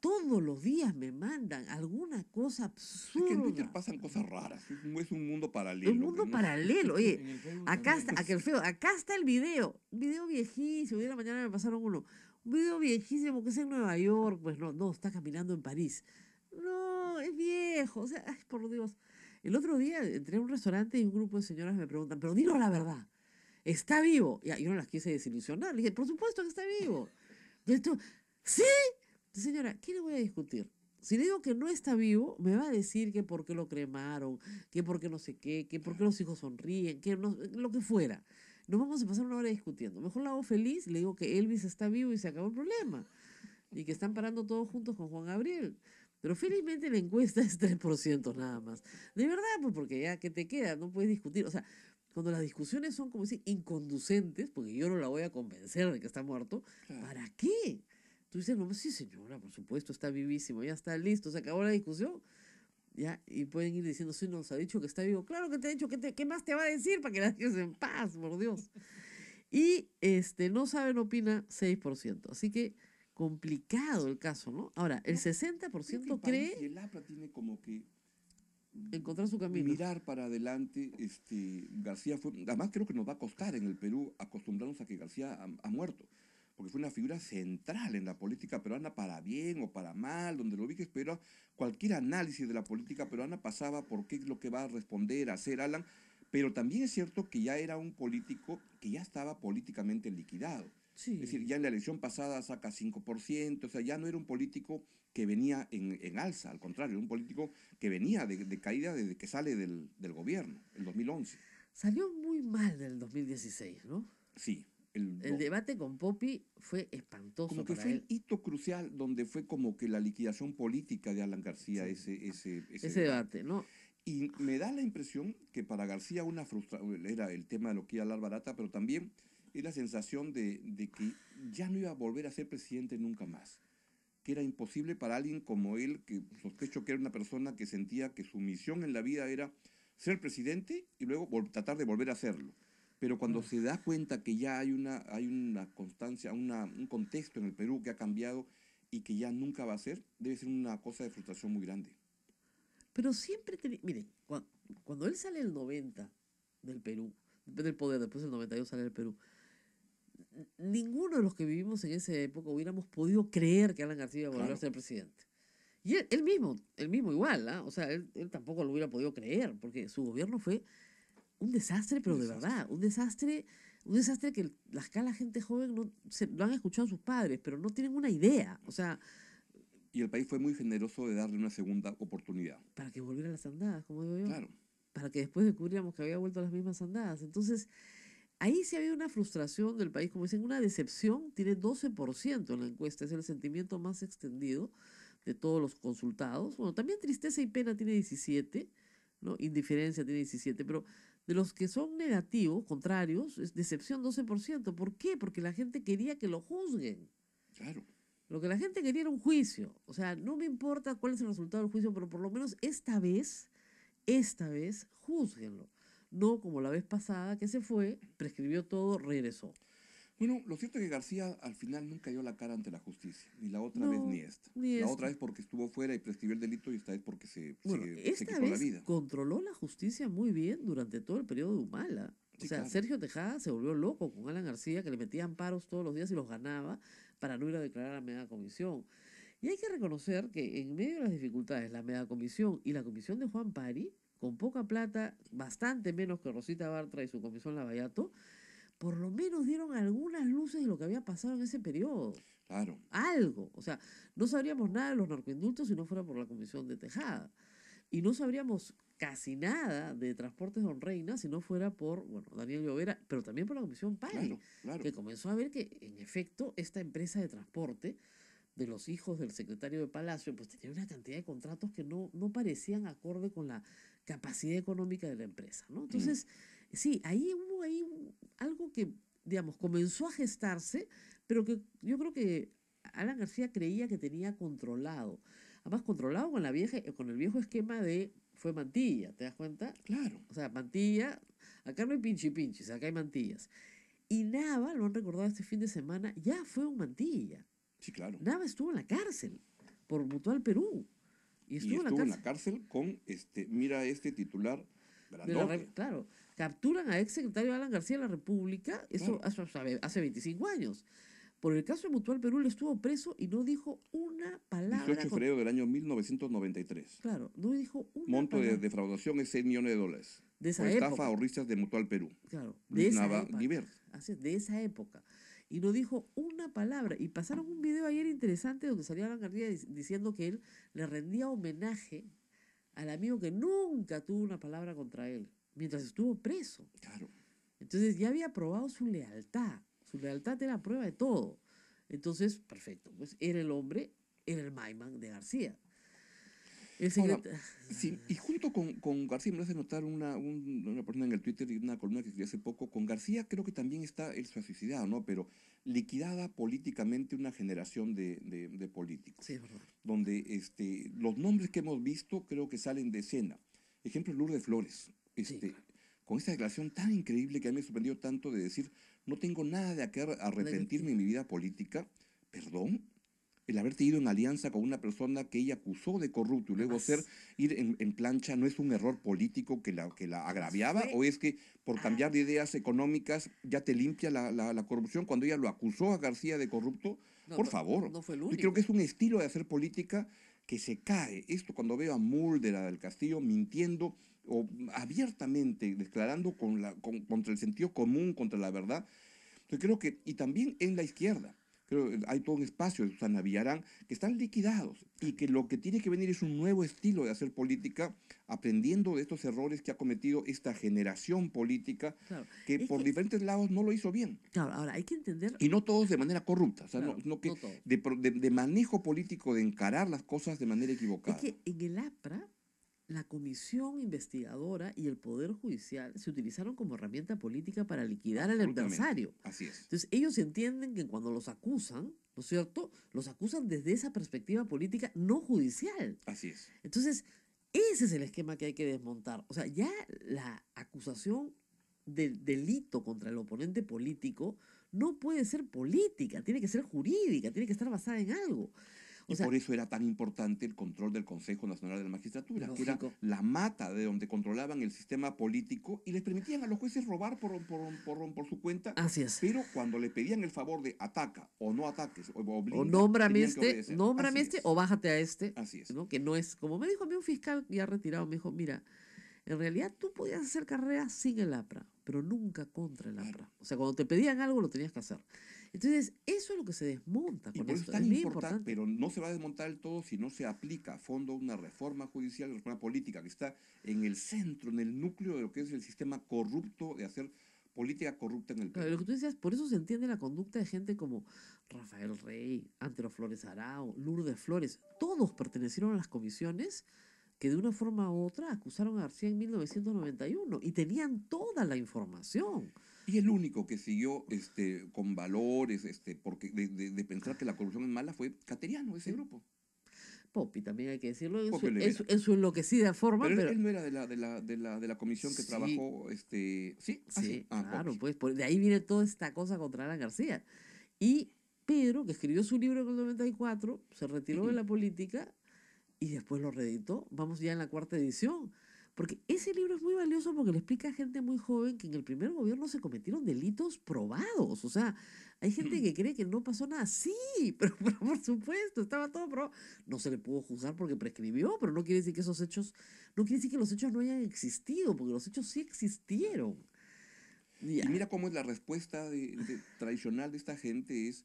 todos los días me mandan alguna cosa Es que en Twitter absurda. pasan cosas raras. Es un mundo paralelo. Un mundo ¿no? paralelo. Oye, En el Facebook acá también. está, acá está el video. Un video viejísimo. Hoy en la mañana me pasaron uno. Un video viejísimo que es en Nueva York. Pues no, está caminando en París. No, es viejo. O sea, ay, por Dios. El otro día entré a un restaurante y un grupo de señoras me preguntan, pero dinos la verdad. ¿Está vivo? Ya, yo no las quise desilusionar. Le dije, por supuesto que está vivo. Y esto, ¿sí? Señora, ¿qué le voy a discutir? Si le digo que no está vivo, me va a decir que por qué lo cremaron, que por qué no sé qué, que por qué los hijos sonríen, que no, lo que fuera. Nos vamos a pasar una hora discutiendo. Mejor la hago feliz, le digo que Elvis está vivo y se acabó el problema. Y que están parando todos juntos con Juan Gabriel. Pero felizmente la encuesta es 3% nada más. De verdad, pues porque ya que te queda, no puedes discutir. O sea, cuando las discusiones son, como decir, inconducentes, porque yo no la voy a convencer de que está muerto, Claro. ¿para qué? Tú dices, no, sí señora, por supuesto, está vivísimo, ya está listo, se acabó la discusión. Ya, y pueden ir diciendo, sí, nos ha dicho que está vivo. Claro que te ha dicho, ¿qué más te va a decir para que la dejes en paz, por Dios? Y no saben, opina 6%. Así que complicado el caso, ¿no? Ahora, el Creo que 60% el país y cree el APRA tiene como que encontrar su camino. mirar para adelante. García fue, además creo que nos va a costar en el Perú acostumbrarnos a que García ha muerto, porque fue una figura central en la política peruana para bien o para mal, donde lo ubiques, pero cualquier análisis de la política peruana pasaba por qué es lo que va a responder, a hacer Alan, pero también es cierto que ya era un político que ya estaba políticamente liquidado. Sí. Es decir, ya en la elección pasada saca 5%, o sea, ya no era un político que venía en alza, al contrario, era un político que venía de caída desde que sale del gobierno, en 2011. Salió muy mal del 2016, ¿no? Sí, El debate con Poppy fue espantoso como que para fue el él. hito crucial donde fue como que la liquidación política de Alan García, Sí. ese Ese debate, ¿no? Y me da la impresión que para García una frustración, era el tema de lo que iba a hablar Barata, pero también es la sensación de que ya no iba a volver a ser presidente nunca más, que era imposible para alguien como él, que sospecho que era una persona que sentía que su misión en la vida era ser presidente y luego tratar de volver a hacerlo. Pero cuando se da cuenta que ya hay una constancia, un contexto en el Perú que ha cambiado y que ya nunca va a ser, debe ser una cosa de frustración muy grande. Pero siempre tenía. Miren, cuando él sale el 90 del Perú, del poder, después del 92 sale del Perú, ninguno de los que vivimos en esa época hubiéramos podido creer que Alan García iba a volver a Claro. ser presidente. Y él mismo igual, ¿ah? O sea, él tampoco lo hubiera podido creer, porque su gobierno fue un desastre, pero Un de desastre. verdad, un desastre que la gente joven lo han escuchado sus padres, pero no tienen una idea. O sea, Y el país fue muy generoso de darle una segunda oportunidad. para que volviera a las andadas, como digo yo. Claro. Para que después descubriéramos que había vuelto a las mismas andadas. Entonces, ahí sí había una frustración del país, como dicen, una decepción, tiene 12% en la encuesta, es el sentimiento más extendido de todos los consultados. Bueno, también tristeza y pena tiene 17, ¿no? Indiferencia tiene 17, pero de los que son negativos, contrarios, es decepción 12%. ¿Por qué? Porque la gente quería que lo juzguen. Claro. Lo que la gente quería era un juicio. O sea, no me importa cuál es el resultado del juicio, pero por lo menos esta vez, júzguenlo. No como la vez pasada que se fue, prescribió todo, regresó. Bueno, lo cierto es que García al final nunca dio la cara ante la justicia, ni la otra No, vez ni esta. ni La esta. otra vez porque estuvo fuera y prescribió el delito y esta vez porque se Esta quitó la vez vida. controló la justicia muy bien durante todo el periodo de Humala. O Sí, sea, claro. Sergio Tejada se volvió loco con Alan García, que le metía amparos todos los días y los ganaba para no ir a declarar a la mega comisión. Y hay que reconocer que en medio de las dificultades, la mega comisión y la comisión de Juan Pari, con poca plata, bastante menos que Rosita Bartra y su comisión Lavallato, por lo menos dieron algunas luces de lo que había pasado en ese periodo. Claro. Algo. O sea, no sabríamos nada de los narcoindultos si no fuera por la comisión de Tejada. Y no sabríamos casi nada de Transportes Don Reina si no fuera por, bueno, Daniel Llovera, pero también por la comisión Pari, Claro, claro. que comenzó a ver que, en efecto, esta empresa de transporte de los hijos del secretario de Palacio, pues tenía una cantidad de contratos que no parecían acorde con la capacidad económica de la empresa, ¿no? Entonces, sí, ahí hubo algo que, digamos, comenzó a gestarse, pero que yo creo que Alan García creía que tenía controlado. Además, controlado con el viejo esquema de fue Mantilla, ¿te das cuenta? Claro. O sea, Mantilla, acá no hay pinchis, acá hay mantillas. Y Nava, lo han recordado este fin de semana, ya fue un Mantilla. Sí, claro. Nava estuvo en la cárcel por Mutual Perú. Y Y estuvo estuvo en la cárcel. con, mira este titular, grandote. Claro, capturan a ex secretario Alan García de la República, eso Claro. hace 25 años. Por el caso de Mutual Perú, él estuvo preso y no dijo una 18 palabra. de febrero del año 1993. Claro, no dijo una Monto de palabra defraudación es $6 millones. de esa Por estafa época. ahorristas de Mutual Perú. Claro, de Luis esa Nava época. Guibert. Así es, de esa época. Y no dijo una palabra. Y pasaron un video ayer interesante donde salía Alan García diciendo que él le rendía homenaje al amigo que nunca tuvo una palabra contra él, mientras estuvo preso. Claro. Entonces ya había probado su lealtad. Su lealtad era prueba de todo. Entonces, perfecto. Pues era el hombre, era el Maiman de García. El Ahora, secretario. sí, y junto con García me hace notar una persona en el Twitter y una columna que escribí hace poco, con García creo que también está, él se ha suicidado, ¿no? Pero liquidada políticamente una generación de políticos, Sí, es verdad. donde los nombres que hemos visto creo que salen de escena. Ejemplo, Lourdes Flores, Sí, claro. con esta declaración tan increíble que a mí me sorprendió tanto de decir, no tengo nada de qué arrepentirme en mi vida política, perdón, el haberte ido en alianza con una persona que ella acusó de corrupto y luego Además, ir en plancha, ¿no es un error político que la agraviaba? fue- ¿O es que por cambiar de ideas económicas ya te limpia la corrupción cuando ella lo acusó a García de corrupto? no, Por no, favor. no fue el Yo único. creo que es un estilo de hacer política que se cae. Esto cuando veo a Mulder, a del Castillo, mintiendo o abiertamente declarando contra el sentido común, contra la verdad. Yo creo que, y también en la izquierda, creo que hay todo un espacio de Susana Villarán que están liquidados y que lo que tiene que venir es un nuevo estilo de hacer política, aprendiendo de estos errores que ha cometido esta generación política Claro, que es por que- diferentes lados no lo hizo bien. claro, ahora hay que entender. Y no todos de manera corrupta, o sea, Claro, no que no todo. de manejo político, de encarar las cosas de manera Es equivocada. que en el APRA, la comisión investigadora y el Poder Judicial se utilizaron como herramienta política para liquidar al Absolutamente. adversario. Así es. Entonces, ellos entienden que cuando los acusan, ¿no es cierto? Los acusan desde esa perspectiva política no judicial. Así es. Entonces, ese es el esquema que hay que desmontar. O sea, ya la acusación del delito contra el oponente político no puede ser política, tiene que ser jurídica, tiene que estar basada en algo. O Y sea, por eso era tan importante el control del Consejo Nacional de la Magistratura, que era Lógico. la mata de donde controlaban el sistema político y les permitían a los jueces robar por su cuenta, así es. pero cuando le pedían el favor de ataca o no ataques o blinda, O nómbrame tenían que obedecer. nómbrame Así este es. o bájate a este, Así es. ¿no? Que no es, como me dijo a mí un fiscal ya retirado, me dijo, mira, en realidad tú podías hacer carrera sin el APRA, pero nunca contra el Claro. APRA. O sea, cuando te pedían algo lo tenías que hacer. Entonces, eso es lo que se desmonta Y con por eso esto. es tan Es muy importante, importante. pero no se va a desmontar del todo si no se aplica a fondo una reforma judicial, una reforma política que está en el centro, en el núcleo de lo que es el sistema corrupto de hacer política corrupta en el Claro, Perú. lo que tú decías, por eso se entiende la conducta de gente como Rafael Rey, Antero Flores Arao, Lourdes Flores. Todos pertenecieron a las comisiones que de una forma u otra acusaron a García en 1991 y tenían toda la información. Y el único que siguió con valores, porque de pensar que la corrupción es mala fue Cateriano, ese Sí. grupo. Popi, también hay que decirlo, Popi Olivera. en su enloquecida forma, Pero, pero, él no era de la comisión que Sí. trabajó, ¿sí? sí, claro, Popi. pues de ahí viene toda esta cosa contra Alan García. Y Pedro, que escribió su libro en el 94, se retiró de la política y después lo reeditó. Vamos ya en la 4ª edición. Porque ese libro es muy valioso porque le explica a gente muy joven que en el primer gobierno se cometieron delitos probados. O sea, hay gente que cree que no pasó nada. Sí, pero por supuesto, estaba todo probado. No se le pudo juzgar porque prescribió, pero no quiere decir que esos hechos, no quiere decir que los hechos no hayan existido, porque los hechos sí existieron. Y Ya, mira cómo es la respuesta tradicional de esta gente es,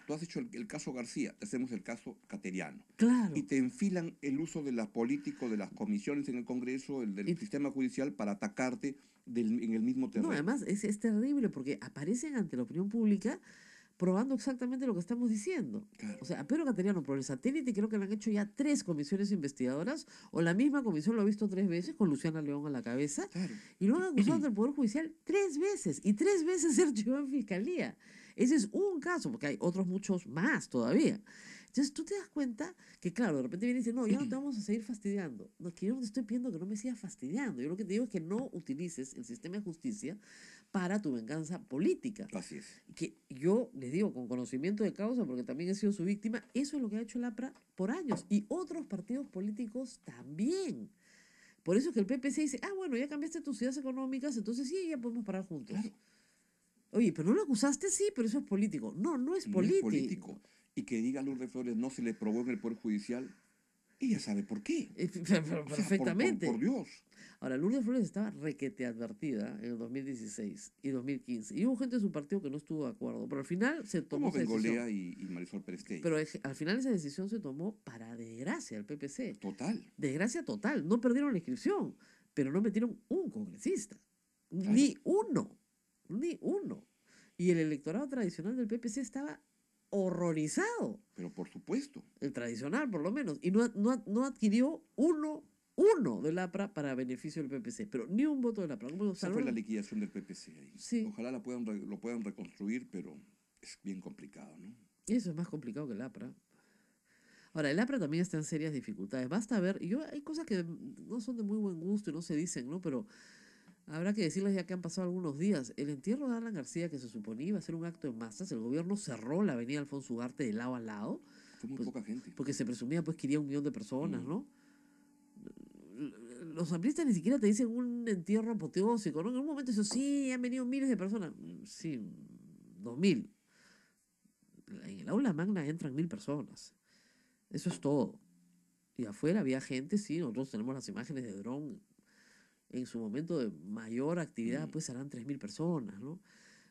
tú has hecho el caso García, te hacemos el caso Cateriano. claro. Y te enfilan el uso de la política, de las comisiones en el Congreso, el del Y- sistema judicial para atacarte en el mismo terreno. No, además es terrible porque aparecen ante la opinión pública probando exactamente lo que estamos diciendo. Claro. O sea, a Pedro Cateriano por el satélite creo que le han hecho ya 3 comisiones investigadoras, o la misma comisión lo ha visto 3 veces, con Luciana León a la cabeza, Claro. y lo han acusado ante el Poder Judicial 3 veces, y 3 veces se archivó en Fiscalía. Ese es un caso, porque hay otros muchos más todavía. Entonces tú te das cuenta que, claro, de repente viene y dice, no, ya no te vamos a seguir fastidiando. No, que yo no te estoy pidiendo que no me sigas fastidiando. Yo lo que te digo es que no utilices el sistema de justicia para tu venganza política. Así es. Que yo les digo con conocimiento de causa, porque también he sido su víctima, eso es lo que ha hecho el APRA por años. Y otros partidos políticos también. Por eso es que el PPC dice, ah, bueno, ya cambiaste tus ideas económicas, entonces sí, ya podemos parar juntos. Claro. Oye, pero no lo acusaste, sí, pero eso es político. No, no es No es político. político. Y que diga Lourdes Flores no se le probó en el Poder Judicial, ella sabe por qué. Perfectamente. Por Dios. Ahora, Lourdes Flores estaba requete advertida en el 2016 y 2015. Y hubo gente de su partido que no estuvo de acuerdo. Pero al final se tomó Como esa decisión. Bengolea y Marisol Pérez Tellez. Pero al final esa decisión se tomó para desgracia del PPC. Total. Desgracia total. No perdieron la inscripción, pero no metieron un congresista. Claro. Ni uno. Ni uno. Y el electorado tradicional del PPC estaba horrorizado. Pero por supuesto. El tradicional, por lo menos. Y no adquirió uno del APRA para beneficio del PPC. Pero ni un voto del APRA. Esa fue la liquidación del PPC ahí. Sí. Ojalá lo puedan reconstruir, pero es bien complicado, ¿no? Eso es más complicado que el APRA. Ahora, el APRA también está en serias dificultades. Basta ver, hay cosas que no son de muy buen gusto y no se dicen, ¿no? Pero habrá que decirles ya que han pasado algunos días. El entierro de Alan García, que se suponía iba a ser un acto en masas, el gobierno cerró la avenida Alfonso Ugarte de lado a lado. Fue muy poca gente. Porque se presumía pues que iría 1 millón de personas, ¿no? Los amplistas ni siquiera te dicen un entierro apoteósico, ¿no? En un momento dicen, sí, han venido miles de personas. Sí, 2000. En el aula magna entran 1000 personas. Eso es todo. Y afuera había gente, sí, nosotros tenemos las imágenes de dron. En su momento de mayor actividad, pues serán 3000 personas, ¿no?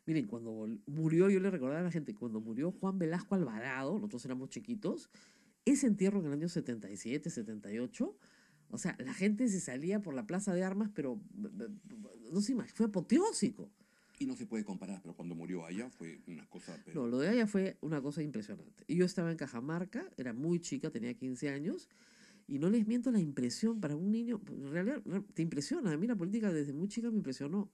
Miren, cuando murió, yo le recordaba a la gente, cuando murió Juan Velasco Alvarado, nosotros éramos chiquitos, ese entierro en el año 77, 78, o sea, la gente se salía por la plaza de armas, pero no sé, fue apoteósico. Y no se puede comparar, pero cuando murió allá fue una cosa... Pero... No, lo de allá fue una cosa impresionante. Y yo estaba en Cajamarca, era muy chica, tenía 15 años, y no les miento la impresión para un niño, en realidad te impresiona, a mí la política desde muy chica me impresionó.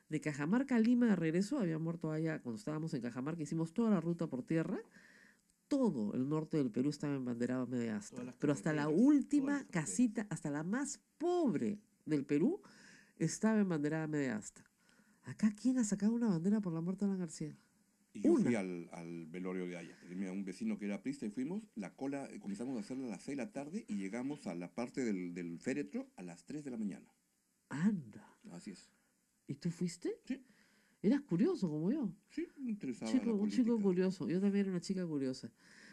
De Cajamarca a Lima de regreso, había muerto allá cuando estábamos en Cajamarca, hicimos toda la ruta por tierra, todo el norte del Perú estaba embanderado a media asta, pero hasta la última casita, hasta la más pobre del Perú, estaba embanderada a media asta. Acá, ¿quién ha sacado una bandera por la muerte de Alan García? Y yo fui al velorio de allá. Tenía un vecino que era prista y fuimos, la cola, comenzamos a hacerla a las 6 de la tarde y llegamos a la parte del féretro a las 3 de la mañana. Anda. Así es. ¿Y tú fuiste? Sí. Eras curioso como yo. Sí, me interesaba Un chico curioso. Yo también era una chica curiosa.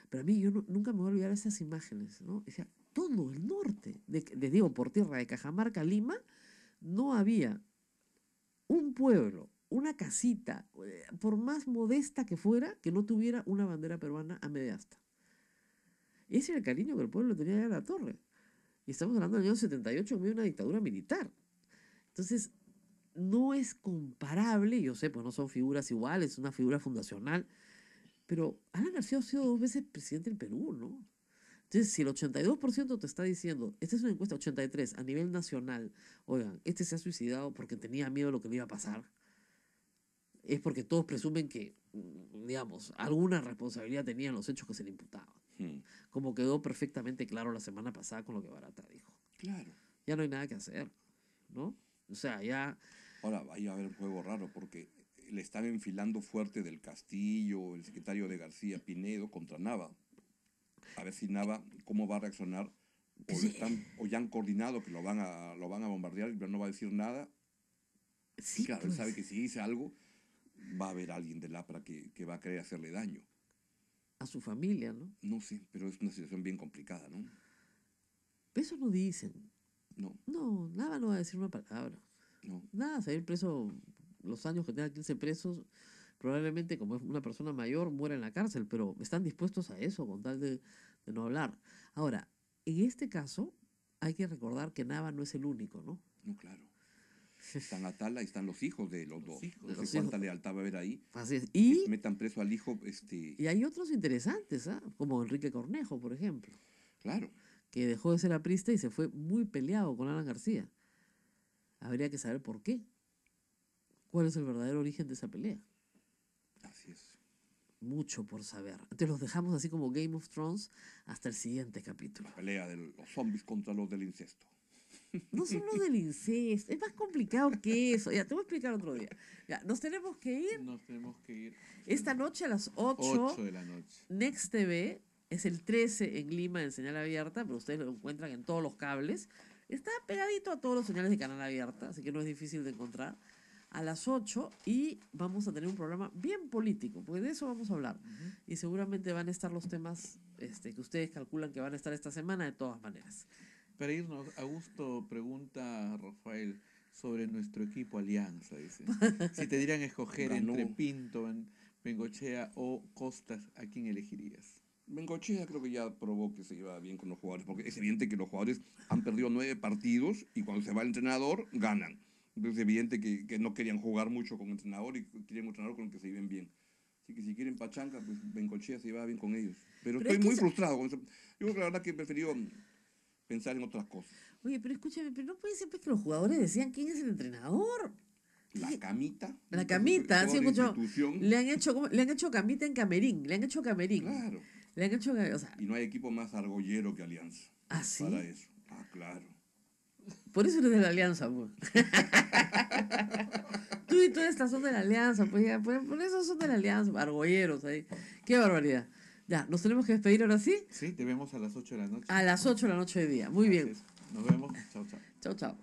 Pero a mí, yo nunca me voy a olvidar esas imágenes, ¿no? O sea, todo el norte, les digo, por tierra de Cajamarca a Lima, no había un pueblo, una casita, por más modesta que fuera, que no tuviera una bandera peruana a media asta. Ese era el cariño que el pueblo tenía allá a la torre. Y estamos hablando del año 78, en medio de una dictadura militar. Entonces, no es comparable, yo sé, pues no son figuras iguales, es una figura fundacional, pero Alan García ha sido 2 veces presidente del Perú, ¿no? Entonces, si el 82% te está diciendo, esta es una encuesta 83 a nivel nacional, oigan, este se ha suicidado porque tenía miedo de lo que le iba a pasar, es porque todos presumen que, digamos, alguna responsabilidad tenían los hechos que se le imputaban. Como quedó perfectamente claro la semana pasada con lo que Barata dijo. Claro. Ya no hay nada que hacer, ¿no? O sea, ya... Ahora, va a haber un juego raro porque le están enfilando fuerte del Castillo, el secretario de García Pinedo contra Nava. A ver si Nava, cómo va a reaccionar. O ya han coordinado que lo van a bombardear, pero no va a decir nada. Sí, claro, pues. él sabe que si dice algo, va a haber alguien del APRA que va a querer hacerle daño. A su familia, ¿no? No sé, pero es una situación bien complicada, ¿no? Eso no dicen. No. No, nada no va a decir una palabra. No. Nada, salir preso los años que tenga que irse presos, probablemente como es una persona mayor muera en la cárcel, pero están dispuestos a eso con tal de no hablar. Ahora, en este caso hay que recordar que Nava no es el único, ¿no? No, claro. Están Atala y están los hijos de los dos. No sé Los cuánta hijos. lealtad va a haber ahí. Así es. Que metan preso al hijo. Y hay otros interesantes, ¿ah? Como Enrique Cornejo, por ejemplo, Claro. que dejó de ser aprista y se fue muy peleado con Alan García. Habría que saber por qué. ¿Cuál es el verdadero origen de esa pelea? Así es. mucho por saber. Entonces los dejamos así como Game of Thrones hasta el siguiente capítulo. La pelea de los zombies contra los del incesto. No solo del incesto, es más complicado que eso. Ya, te voy a explicar otro día. Ya, nos tenemos que ir Nos tenemos que ir esta noche a las 8 de la noche. Next TV es el 13 en Lima en señal abierta, pero ustedes lo encuentran en todos los cables. Está pegadito a todos los señales de canal abierta, así que no es difícil de encontrar. A las 8 y vamos a tener un programa bien político, porque de eso vamos a hablar. Y seguramente van a estar los temas que ustedes calculan que van a estar esta semana de todas maneras. Para irnos, Augusto pregunta a Rafael sobre nuestro equipo Alianza, dice. Si te dieran a escoger Ganó. entre Pinto, Bengochea o Costas, ¿a quién elegirías? Bengochea creo que ya probó que se lleva bien con los jugadores, porque es evidente que los jugadores han perdido 9 partidos y cuando se va el entrenador, ganan. Entonces es evidente que no querían jugar mucho con el entrenador y querían un entrenador con el que se lleven bien. Así que si quieren pachanga, pues Bengochea se lleva bien con ellos. Pero Pero estoy es que muy eso- frustrado con eso. Yo creo que la verdad que he preferido pensar en otras cosas. Oye, pero escúchame, pero no puede ser pues, que los jugadores decían quién es el entrenador. La camita. La camita, sí, toda la mucho. institución. Le han hecho camita en Camerín, le han hecho Camerín. Claro. Le han hecho, o sea, Y no hay equipo más argollero que Alianza. ¿ah, sí? Para eso. Ah, claro. Por eso eres de la Alianza, pues. Tú y todas estas son de la Alianza, pues ya, por eso son de la Alianza, argolleros ahí. Qué barbaridad. Ya, nos tenemos que despedir ahora sí. Sí, te vemos a las 8 de la noche. A las 8 de la noche de día. Muy bien. Así es. Nos vemos. Chao, chao. Chao, chao.